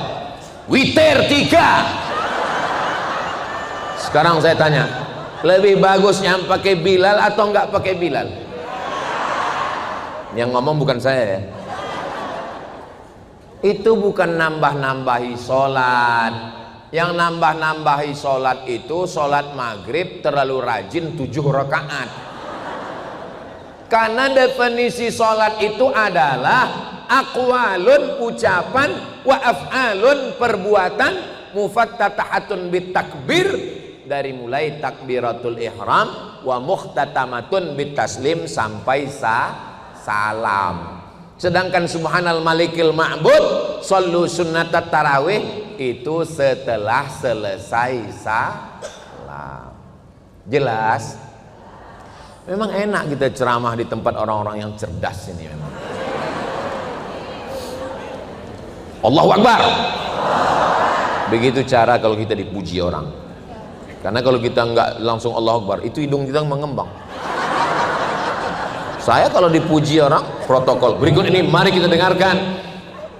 witir 3. Sekarang saya tanya, lebih bagus yang pakai Bilal atau enggak pakai Bilal? Yang ngomong bukan saya ya. Itu bukan nambah-nambahi sholat. Yang nambah-nambahi sholat itu sholat maghrib terlalu rajin 7 rakaat. Karena definisi sholat itu adalah aqwalun ucapan wa af'alun perbuatan mufattatahatun bitakbir, dari mulai takbiratul ihram wa muhtatamatun bitaslim sampai salam. Sedangkan subhanal malikil ma'bud shollu sunnatat tarawih itu setelah selesai salam. Jelas? Memang enak kita ceramah di tempat orang-orang yang cerdas ini memang. Allahu Akbar. Begitu cara kalau kita dipuji orang. Karena kalau kita nggak langsung Allahu Akbar, itu hidung kita mengembang. Saya kalau dipuji orang, protokol berikut ini mari kita dengarkan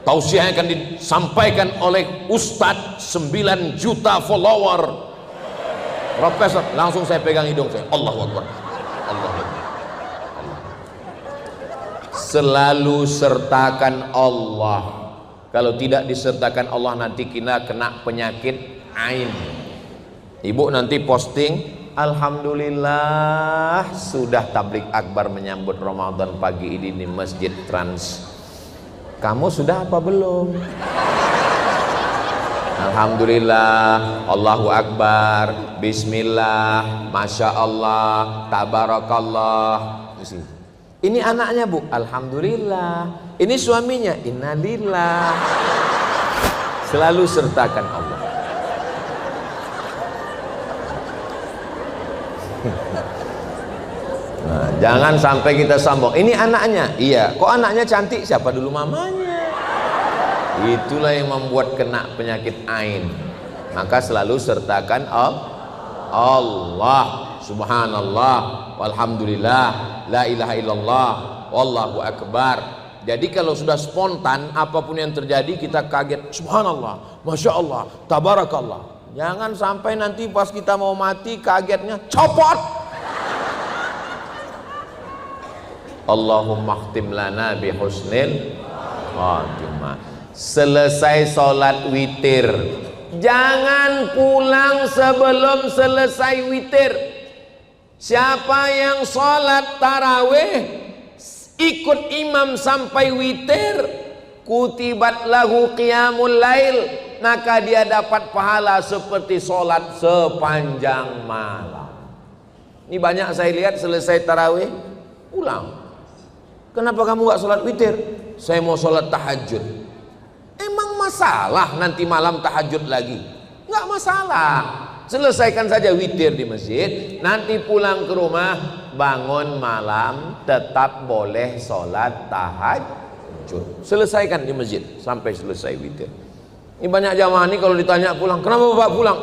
tausiah yang akan disampaikan oleh Ustadz 9 juta follower Profesor, langsung saya pegang hidung saya, Allahu Akbar, Allahu Akbar. Selalu sertakan Allah. Kalau tidak disertakan Allah nanti kita kena penyakit ain. Ibu nanti posting, alhamdulillah sudah tablik akbar menyambut Ramadan pagi ini di Masjid Trans. Kamu sudah apa belum? Alhamdulillah, Allahu Akbar, Bismillah, Masya Allah, Tabarakallah. Ini anaknya bu, alhamdulillah. Ini suaminya, innalillah. Selalu sertakan Allah. Nah, jangan sampai kita sombong. Ini anaknya, iya. Kok anaknya cantik? Siapa dulu mamanya? Itulah yang membuat kena penyakit ain. Maka selalu sertakan Allah, subhanallah, walhamdulillah, la ilaha illallah, wallahu akbar. Jadi kalau sudah spontan, apapun yang terjadi kita kaget, subhanallah, masya Allah, tabarakallah. Jangan sampai nanti pas kita mau mati kagetnya copot. Allahumma khtim lana bi husnil khatimah. Selesai sholat witir, jangan pulang sebelum selesai witir. Siapa yang sholat tarawih ikut imam sampai witir, kutibat lahu qiyamul lail, maka dia dapat pahala seperti sholat sepanjang malam. Ini banyak saya lihat selesai tarawih pulang. Kenapa kamu gak sholat witir? Saya mau sholat tahajud. Emang masalah nanti malam tahajud lagi? Nggak masalah. Selesaikan saja witir di masjid. Nanti pulang ke rumah, bangun malam tetap boleh sholat tahajud. Selesaikan di masjid sampai selesai witir. Ini banyak jamaah ini kalau ditanya pulang, kenapa bapak pulang?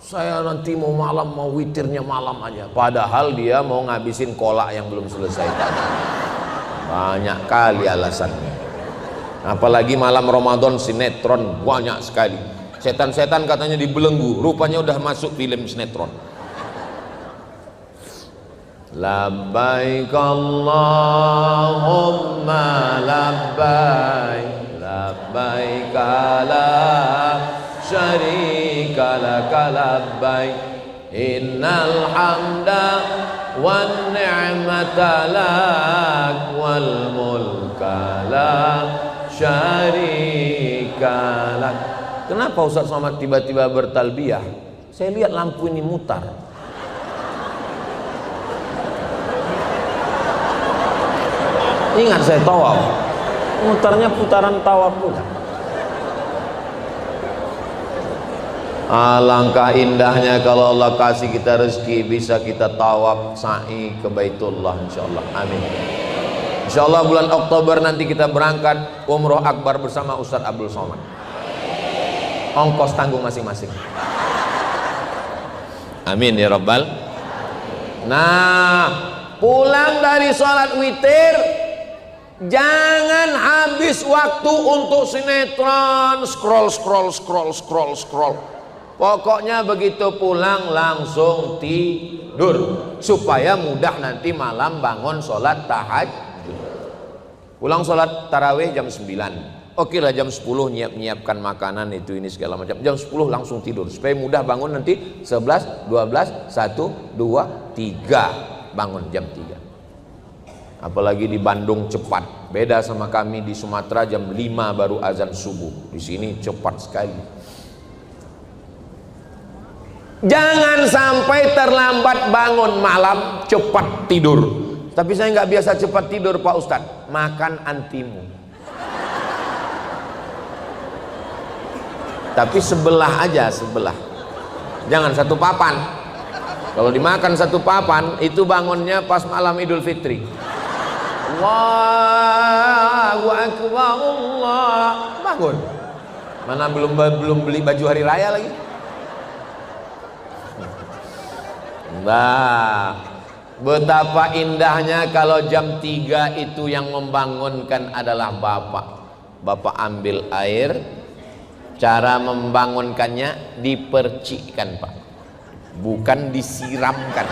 Saya nanti mau malam, mau witirnya malam aja. Padahal dia mau ngabisin kolak yang belum selesai tadi. Banyak kali alasannya. Apalagi malam Ramadan sinetron banyak sekali. Setan-setan katanya dibelenggu, rupanya udah masuk film sinetron. Labbaik Allahumma labbaik, labbaik la syarika laka labbaik, innal hamda wan ni'mata lak wal mulka lak syarikalah. Kenapa Ustaz Somad tiba-tiba bertalbiyah? Saya lihat lampu ini mutar. Ingat saya tawaf, mutarnya putaran tawaf pula. Alangkah indahnya kalau Allah kasih kita rezeki bisa kita tawaf sa'i ke Baitullah insyaallah. Amin. Insyaallah bulan Oktober nanti kita berangkat umroh akbar bersama Ustadz Abdul Somad. Ongkos tanggung masing-masing. Amin ya Rabbal. Nah, pulang dari sholat witir, jangan habis waktu untuk sinetron, scroll. Pokoknya begitu pulang langsung tidur supaya mudah nanti malam bangun sholat tahajud. Pulang sholat tarawih jam 9, Oke lah jam 10 nyiapkan makanan itu ini segala macam. Jam 10 langsung tidur supaya mudah bangun nanti 11, 12, 1, 2, 3 bangun jam 3. Apalagi di Bandung cepat. Beda sama kami di Sumatera jam 5 baru azan subuh. Di sini cepat sekali. Jangan sampai terlambat bangun malam, cepat tidur. Tapi saya nggak biasa cepat tidur Pak Ustadz. Makan antimu. Tapi sebelah aja, sebelah. Jangan satu papan. Kalau dimakan satu papan, itu bangunnya pas malam Idul Fitri. Allahu Akbar, Allah. Bangun. Mana belum beli baju hari raya lagi. Nah, betapa indahnya kalau jam 3 itu yang membangunkan adalah bapak. Bapak ambil air. Cara membangunkannya dipercikkan Pak, bukan disiramkan.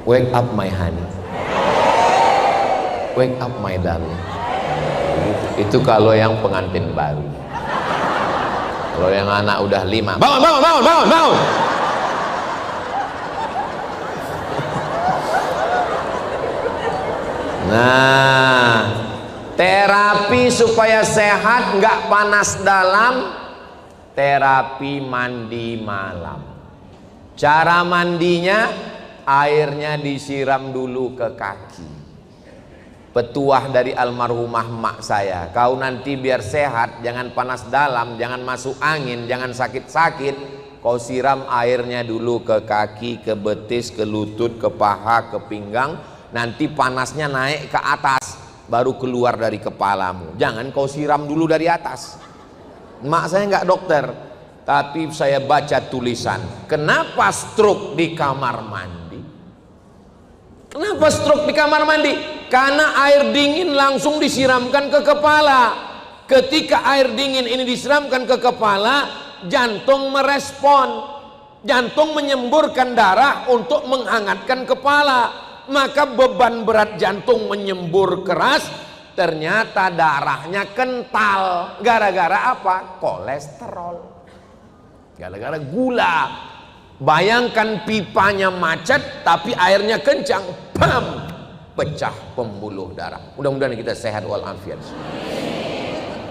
Wake up my honey, wake up my darling. Itu kalau yang pengantin baru. Kalau yang anak udah 5, bangun bangun bangun bangun bangun. Nah, terapi supaya sehat nggak panas dalam, terapi mandi malam. Cara mandinya, airnya disiram dulu ke kaki. Petuah dari almarhumah mak saya, kau nanti biar sehat, jangan panas dalam, jangan masuk angin, jangan sakit-sakit, kau siram airnya dulu ke kaki, ke betis, ke lutut, ke paha, ke pinggang. Nanti panasnya naik ke atas, baru keluar dari kepalamu. Jangan kau siram dulu dari atas. Mak saya nggak dokter, tapi saya baca tulisan. Kenapa stroke di kamar mandi? Kenapa stroke di kamar mandi? Karena air dingin langsung disiramkan ke kepala. Ketika air dingin ini disiramkan ke kepala, jantung merespon. Jantung menyemburkan darah untuk menghangatkan kepala. Maka beban berat jantung menyembur keras, ternyata darahnya kental. Gara-gara apa? Kolesterol. Gara-gara gula. Bayangkan pipanya macet tapi airnya kencang, bam, pecah pembuluh darah. Mudah-mudahan kita sehat walafiat.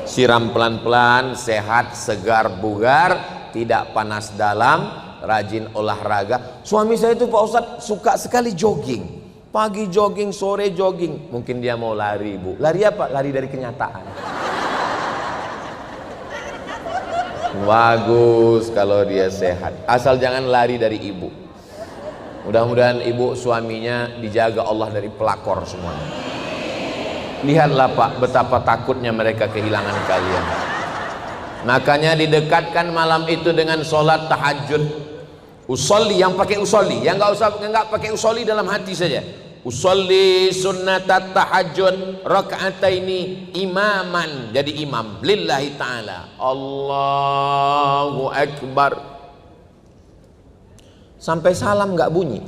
Siram pelan-pelan, sehat, segar, bugar, tidak panas dalam, rajin olahraga. Suami saya itu Pak Ustadz suka sekali jogging. Pagi jogging, sore jogging. Mungkin dia mau lari, Bu. Lari apa? Lari dari kenyataan. Bagus kalau dia sehat. Asal jangan lari dari ibu. Mudah-mudahan ibu suaminya dijaga Allah dari pelakor semuanya. Lihatlah Pak, betapa takutnya mereka kehilangan kalian. Makanya didekatkan malam itu dengan sholat tahajud. Usolli, yang pakai usolli, yang nggak pakai usolli dalam hati saja. Usolli sunnatat tahajud rakaataini imaman, jadi imam lillahi ta'ala. Allahu Akbar. Sampai salam nggak bunyi.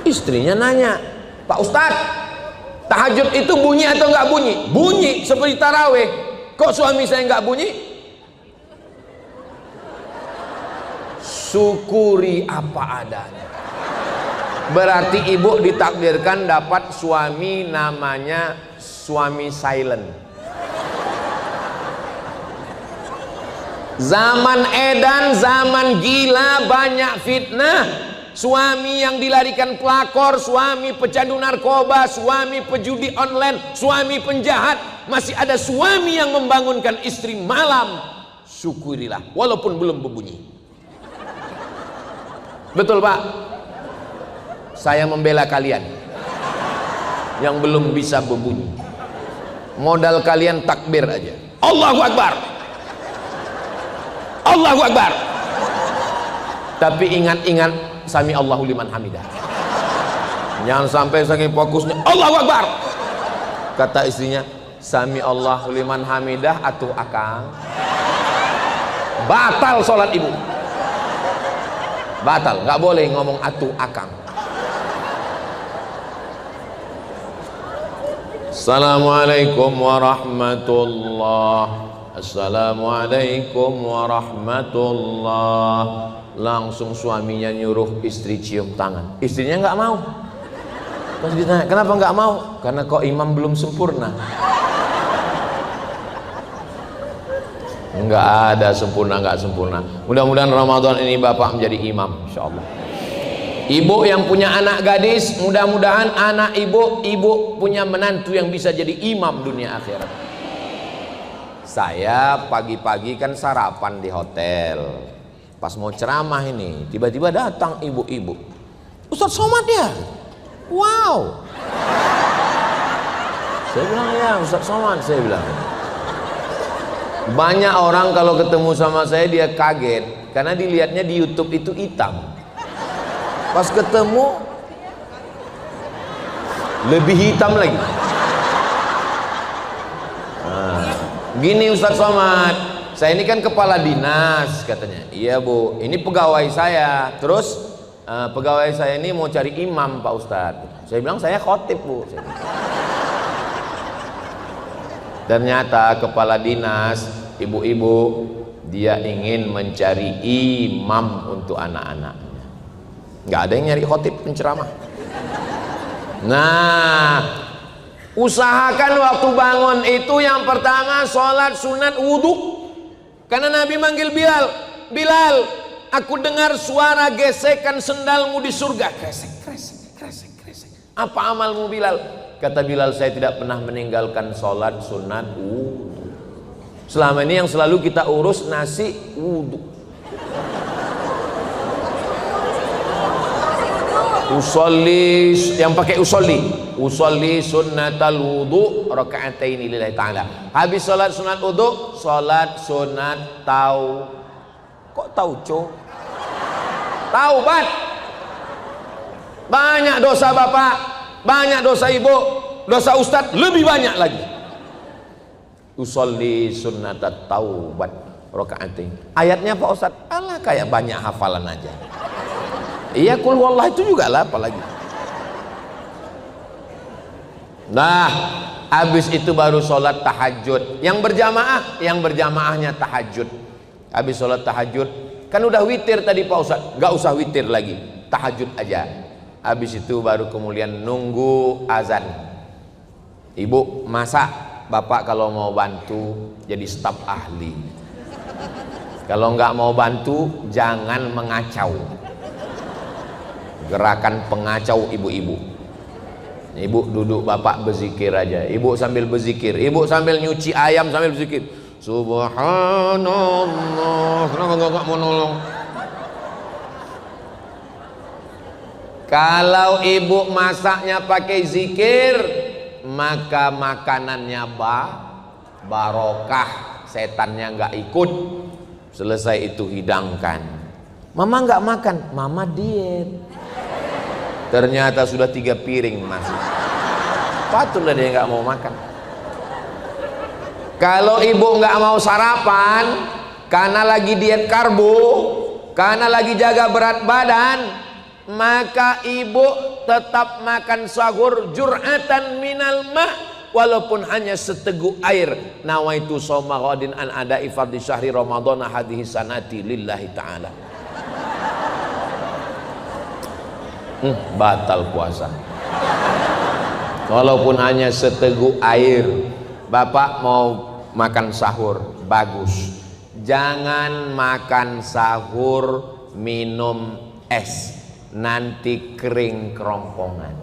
Istrinya nanya, Pak Ustadz, tahajud itu bunyi atau nggak bunyi? Bunyi seperti taraweh. Kok suami saya nggak bunyi? Syukuri apa adanya. Berarti ibu ditakdirkan dapat suami namanya suami silent. Zaman edan, zaman gila, banyak fitnah. Suami yang dilarikan pelakor, suami pecandu narkoba, suami pejudi online, suami penjahat. Masih ada suami yang membangunkan istri malam. Syukurilah walaupun belum berbunyi. Betul Pak? Saya membela kalian yang belum bisa berbunyi. Modal kalian takbir aja. Allahu Akbar, Allahu Akbar. Tapi ingat-ingat sami Allahu liman hamidah. Jangan sampai saking fokusnya Allahu Akbar. Kata istrinya, sami Allahu liman hamidah atuh akang. Batal sholat ibu. Batal, nggak boleh ngomong atuh akang. Assalamualaikum warahmatullah. Assalamualaikum warahmatullah. Langsung suaminya nyuruh istri cium tangan. Istrinya nggak mau. Terus ditanya, kenapa nggak mau? Karena kok imam belum sempurna. Nggak ada sempurna nggak sempurna. Mudah-mudahan Ramadan ini bapak menjadi imam, insyaallah. Ibu yang punya anak gadis, mudah-mudahan anak ibu punya menantu yang bisa jadi imam dunia akhirat. Saya pagi-pagi kan sarapan di hotel. Pas mau ceramah ini, tiba-tiba datang ibu-ibu. Ustadz Somad ya? Wow. Saya bilang ya Ustadz Somad, saya bilang. Banyak orang kalau ketemu sama saya dia kaget karena dilihatnya di YouTube itu hitam. Pas ketemu lebih hitam lagi. Nah, gini Ustadz Somad, saya ini kan kepala dinas katanya. Iya Bu, ini pegawai saya. Terus pegawai saya ini mau cari imam Pak Ustadz. Saya bilang saya khotib Bu. Ternyata kepala dinas, ibu-ibu, dia ingin mencari imam untuk anak-anak. Nggak ada yang nyari khotib penceramah. Nah, usahakan waktu bangun itu yang pertama sholat sunat wudhu. Karena Nabi manggil Bilal, Bilal, aku dengar suara gesekan sendalmu di surga. Kresek, kresek, kresek, kresek. Apa amalmu Bilal? Kata Bilal, saya tidak pernah meninggalkan sholat sunat wudhu. Selama ini yang selalu kita urus nasi wudhu. Usolli, yang pakai usolli sunnatal wudu raka'ataini lillahi ta'ala. Habis salat sunat wudu, salat sunat taubat. Banyak dosa bapak, banyak dosa ibu, dosa ustadz lebih banyak lagi. Usolli sunnatat taubat raka'atain. Ayatnya Pak Ustadz, alah kayak banyak hafalan aja. Iya, kul wallah itu juga lah apalagi. Nah, habis itu baru sholat tahajud. Yang berjamaahnya tahajud. Habis sholat tahajud, kan udah witir tadi Pak Ustadz, nggak usah witir lagi, tahajud aja. Habis itu baru kemudian nunggu azan. Ibu masak, bapak kalau mau bantu jadi staf ahli. Kalau nggak mau bantu, jangan mengacau. Gerakan pengacau ibu-ibu. Ibu duduk, bapak berzikir aja. Ibu sambil berzikir, ibu sambil nyuci ayam sambil berzikir. Subhanallah. Kenapa nggak mau nolong? Kalau ibu masaknya pakai zikir, maka makanannya barokah, setannya nggak ikut. Selesai itu hidangkan. Mama nggak makan, mama diet. Ternyata sudah 3 piring masih. Patutlah dia nggak mau makan. Kalau ibu nggak mau sarapan karena lagi diet karbo, karena lagi jaga berat badan, maka ibu tetap makan sahur jur'atan minal ma', walaupun hanya seteguk air. Nawaitu shauma ghadin an ada'i fardhi syahri ramadhana hadhihi sanati lillahi ta'ala. Batal puasa walaupun hanya seteguk air. Bapak mau makan sahur, bagus. Jangan makan sahur minum es, nanti kering kerongkongan.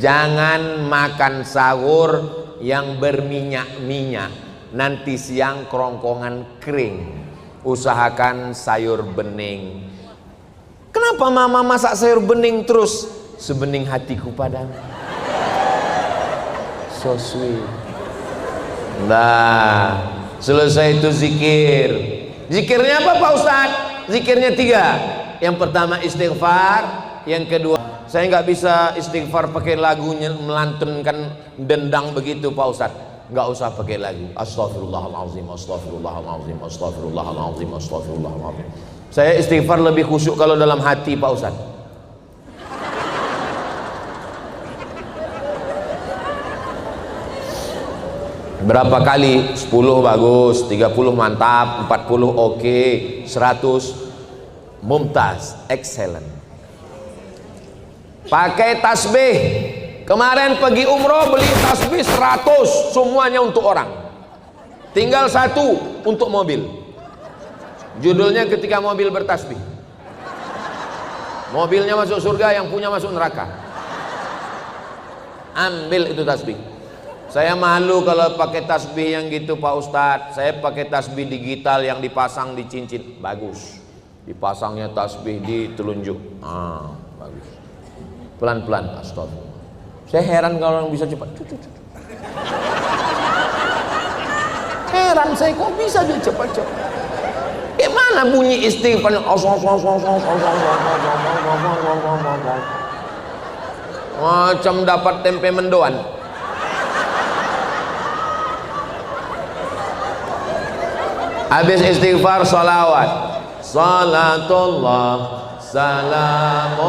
Jangan makan sahur yang berminyak-minyak, nanti siang kerongkongan kering. Usahakan sayur bening. Kenapa mama masak sayur bening terus? Sebening hatiku padamu. So sweet. Nah, selesai itu zikir. Zikirnya apa Pak Ustadz? Zikirnya 3. Yang pertama istighfar, yang kedua, saya nggak bisa istighfar pakai lagunya melantunkan dendang begitu Pak Ustadz. Nggak usah pakai lagu. Astaghfirullahaladzim, astaghfirullahaladzim, astaghfirullahaladzim, astaghfirullahaladzim. Saya istighfar lebih khusyuk kalau dalam hati Pak Ustadz. Berapa kali? 10 bagus, 30 mantap, 40 oke, 100 mumtaz, excellent. Pakai tasbih. Kemarin pergi umroh beli tasbih 100, semuanya untuk orang. Tinggal 1 untuk mobil. Judulnya ketika mobil bertasbih. Mobilnya masuk surga, yang punya masuk neraka. Ambil itu tasbih. Saya malu kalau pakai tasbih yang gitu Pak Ustadz. Saya pakai tasbih digital yang dipasang di cincin. Bagus. Dipasangnya tasbih di telunjuk. Bagus. Pelan-pelan. Astagfirullah. Saya heran kalau orang bisa cepat. Heran saya, kok bisa dia cepat-cepat. Gimana bunyi istighfar? Macam dapat tempe mendoan. Habis istighfar salawat. Salatullah salamullah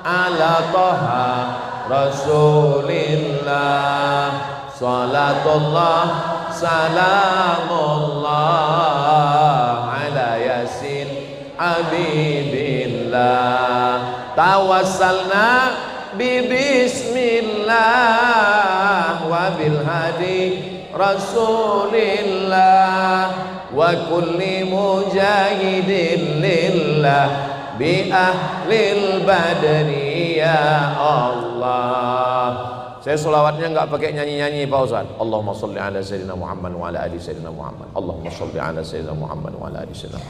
ala toha rasulillah. Salatullah salamullah ala yasin habibillah. Tawassalna bi bismillah wa bil hadi rasulillah wa kulli mujahidin lillah bi ahlil badri ya Allah. Saya selawatnya nggak pakai nyanyi-nyanyi Pak Ustaz. Allahumma sholli ala sayyidina Muhammad wa ala ali sayyidina Muhammad. Allahumma sholli ala sayyidina Muhammad wa ala ali sayyidina.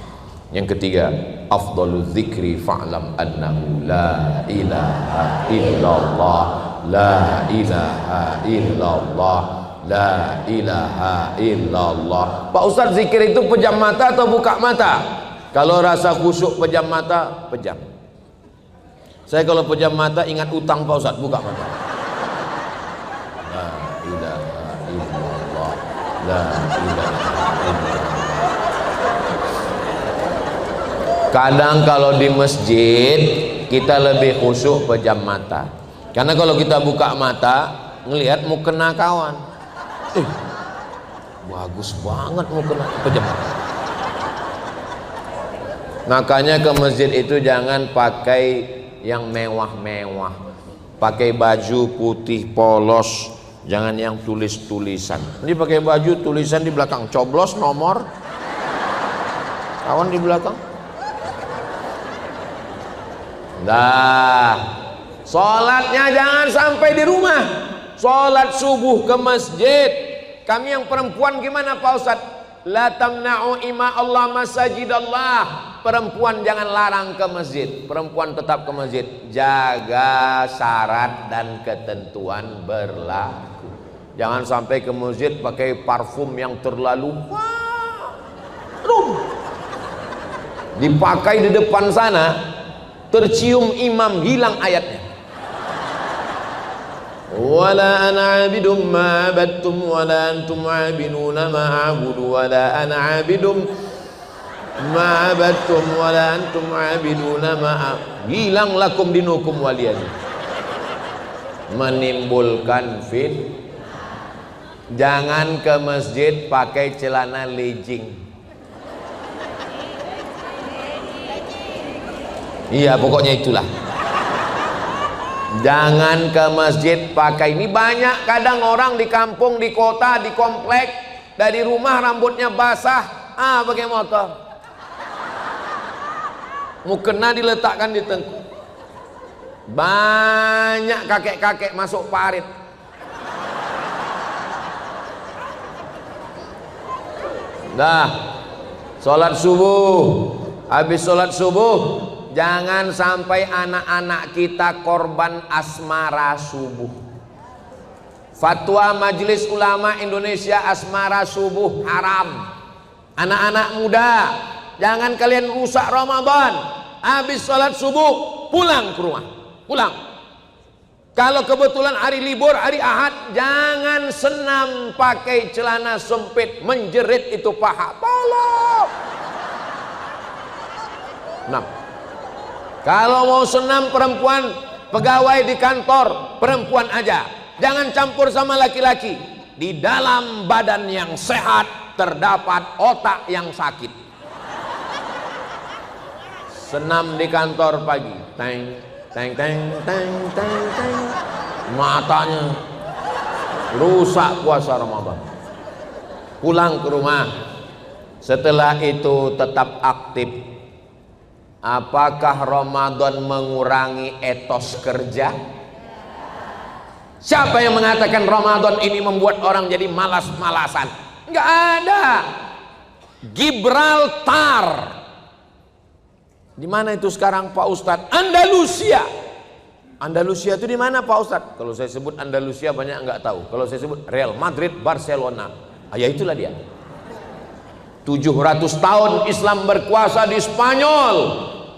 Yang ketiga, afdalu dzikri fa'lam annahu la ilaha illallah, la ilaha illallah, la ilaha illallah. Pak Ustaz, zikir itu pejam mata atau buka mata? Kalau rasa khusyuk pejam mata, pejam. Saya kalau pejam mata ingat utang Pak Ustaz, buka mata. La ilaha illallah, la ilaha illallah. Kadang kalau di masjid kita lebih khusyuk pejam mata. Karena kalau kita buka mata ngelihat mau kena kawan. Bagus banget mau kena pejam mata. Makanya ke masjid itu jangan pakai yang mewah-mewah. Pakai baju putih polos, jangan yang tulis-tulisan. Ini pakai baju tulisan di belakang, coblos nomor kawan di belakang. Nah, sholatnya jangan sampai di rumah. Sholat subuh ke masjid. Kami yang perempuan gimana Pak Ustaz? La tamna'u ima Allah masajidallah. Perempuan jangan larang ke masjid. Perempuan tetap ke masjid. Jaga syarat dan ketentuan berlaku. Jangan sampai ke masjid pakai parfum yang terlalu harum. Dipakai di depan sana, tercium imam, hilang ayatnya. Wala ana abidum ma abattum wala antum abiduna ma a'budu wala ana abidum ma abattum wala antum abiduna ma. Hilang lakum dinukum waliyadin. Menimbulkan fit. Jangan ke masjid pakai celana legging. Iya, pokoknya itulah. Jangan ke masjid pakai ini. Banyak kadang orang di kampung, di kota, di komplek, dari rumah rambutnya basah, pakai motor. Mukena diletakkan di tengkuk. Banyak kakek-kakek masuk parit. Dah, sholat subuh. Habis sholat subuh, jangan sampai anak-anak kita korban asmara subuh. Fatwa Majelis Ulama Indonesia, asmara subuh haram. Anak-anak muda, jangan kalian rusak Ramadan. Habis sholat subuh pulang ke rumah, pulang. Kalau kebetulan hari libur, hari Ahad, jangan senam pakai celana sempit, menjerit itu paha. Tolong. 6. Kalau mau senam perempuan, pegawai di kantor, perempuan aja. Jangan campur sama laki-laki. di dalam badan yang sehat terdapat otak yang sakit. Senam di kantor pagi, teng teng teng teng teng teng, matanya rusak puasa Ramadan. Pulang ke rumah, setelah itu tetap aktif. Apakah Ramadan mengurangi etos kerja? Siapa yang mengatakan Ramadan ini membuat orang jadi malas-malasan? Enggak ada. Gibraltar, di mana itu sekarang Pak Ustadz? Andalusia. Andalusia itu di mana Pak Ustadz? Kalau saya sebut Andalusia banyak nggak tahu. Kalau saya sebut Real Madrid, Barcelona, ya itulah dia. 700 tahun Islam berkuasa di Spanyol.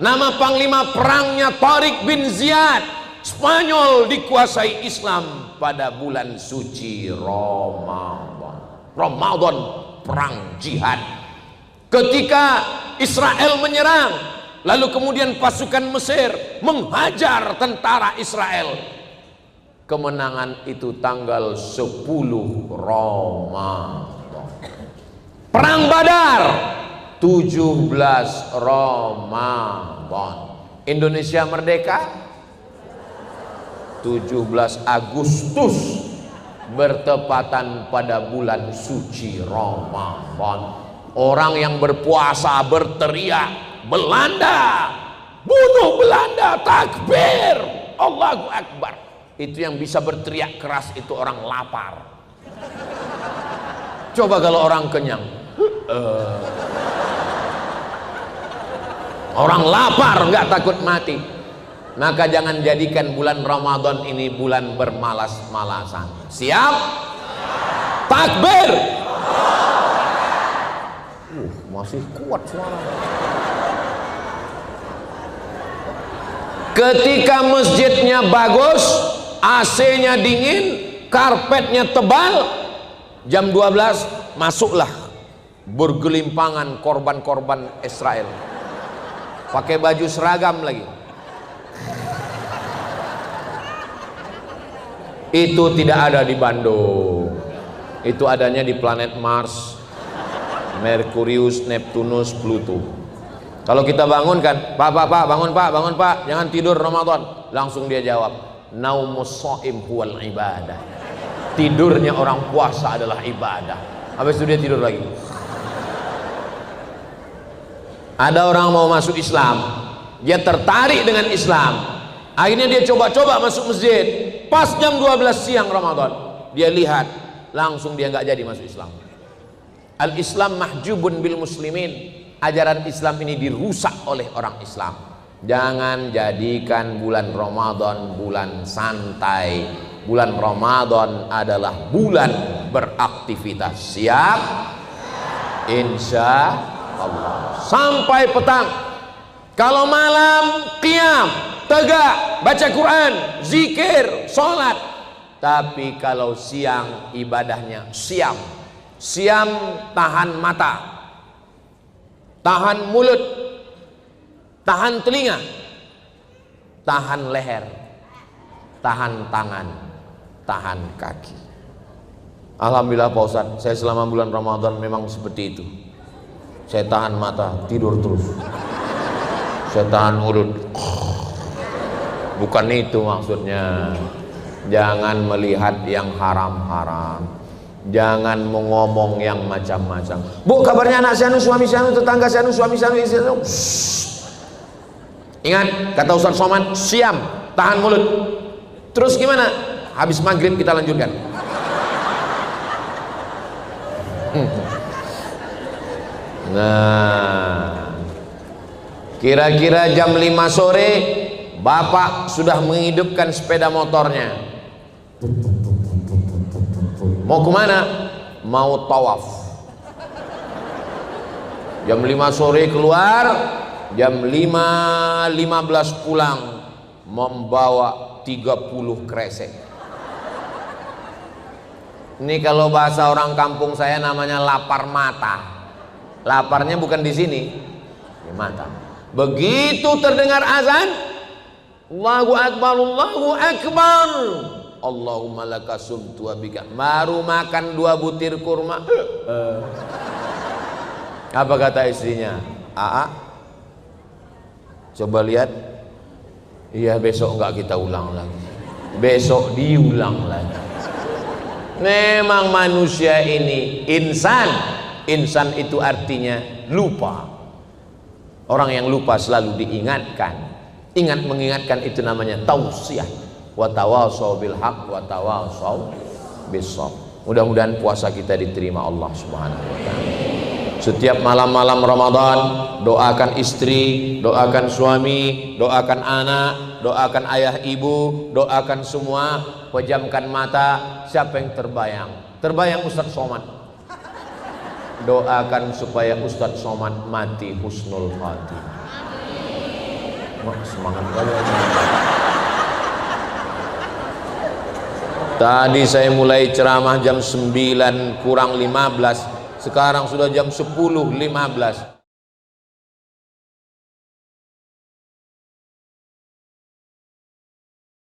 Nama panglima perangnya Tariq bin Ziyad. Spanyol dikuasai Islam pada bulan suci Ramadan. Ramadan, perang jihad. Ketika Israel menyerang, lalu kemudian pasukan Mesir menghajar tentara Israel. Kemenangan itu tanggal 10 Ramadan. Perang Badar 17 Ramadan. Indonesia merdeka 17 Agustus, bertepatan pada bulan suci Ramadan. Orang yang berpuasa berteriak, Belanda, bunuh Belanda, takbir, Allahu Akbar. Itu yang bisa berteriak keras itu orang lapar. Coba kalau orang kenyang, orang lapar nggak takut mati. Maka jangan jadikan bulan Ramadan ini bulan bermalas-malasan. Siap? Takbir. Masih kuat suara. Ketika masjidnya bagus, AC-nya dingin, karpetnya tebal, jam 12 masuklah bergelimpangan korban-korban Israel. Pakai baju seragam lagi. Itu tidak ada di Bandung. Itu adanya di planet Mars, Merkurius, Neptunus, Pluto. Kalau kita bangunkan, Pak, bangun Pak, jangan tidur Ramadan. Langsung dia jawab, naumus shaim huwal ibadah. Tidurnya orang puasa adalah ibadah. Habis itu dia tidur lagi. Ada orang mau masuk Islam, dia tertarik dengan Islam. Akhirnya dia coba-coba masuk masjid. Pas jam 12 siang Ramadan, dia lihat, langsung dia nggak jadi masuk Islam. Al-Islam mahjubun bil muslimin. Ajaran Islam ini dirusak oleh orang Islam. Jangan jadikan bulan Ramadan bulan santai. Bulan Ramadan adalah bulan beraktivitas. Siap? Insya Allah. Sampai petang. Kalau malam qiyam, tegak, baca Quran, zikir, sholat. Tapi kalau siang ibadahnya siam. Siam tahan mata, tahan mulut, tahan telinga, tahan leher, tahan tangan, tahan kaki. Alhamdulillah Pak Ustadz, saya selama bulan Ramadan memang seperti itu. Saya tahan mata, tidur terus. Saya tahan mulut. Bukan itu maksudnya. Jangan melihat yang haram-haram. Jangan mengomong yang macam-macam. Bu, kabarnya anak si anu, suami si anu, tetangga si anu, suami si anu, istri si anu. Ingat kata Ustaz Somad, siam, tahan mulut. Terus gimana? Habis maghrib kita lanjutkan. Nah, kira-kira jam 5 sore bapak sudah menghidupkan sepeda motornya. Mau kemana? Mau tawaf. Jam 5 sore keluar, jam 5.15 pulang, membawa 30 kresek. Ini kalau bahasa orang kampung saya namanya lapar mata. Laparnya bukan di sini, di mata. Begitu terdengar azan, Allahu Akbar, Allahu Akbar, Allahumma laka sumtu wa bika. Baru makan 2 butir kurma. Apa kata istrinya? Aa, coba lihat. Iya, besok enggak kita ulang lagi. Besok diulang lagi. Memang manusia ini insan. Insan itu artinya lupa. Orang yang lupa selalu diingatkan. Ingat mengingatkan itu namanya tausiah. Wa tawasau bil haq wa tawasau bis sabr. Mudah-mudahan puasa kita diterima Allah Subhanahu wa taala. Setiap malam-malam Ramadan doakan istri, doakan suami, doakan anak, doakan ayah ibu, doakan semua, pejamkan mata. Siapa yang terbayang? Terbayang Ustaz Somad. Doakan supaya Ustaz Somad mati husnul khatimah. Wah, semangat kali. Tadi saya mulai ceramah jam 9 kurang 15. Sekarang sudah jam 10.15.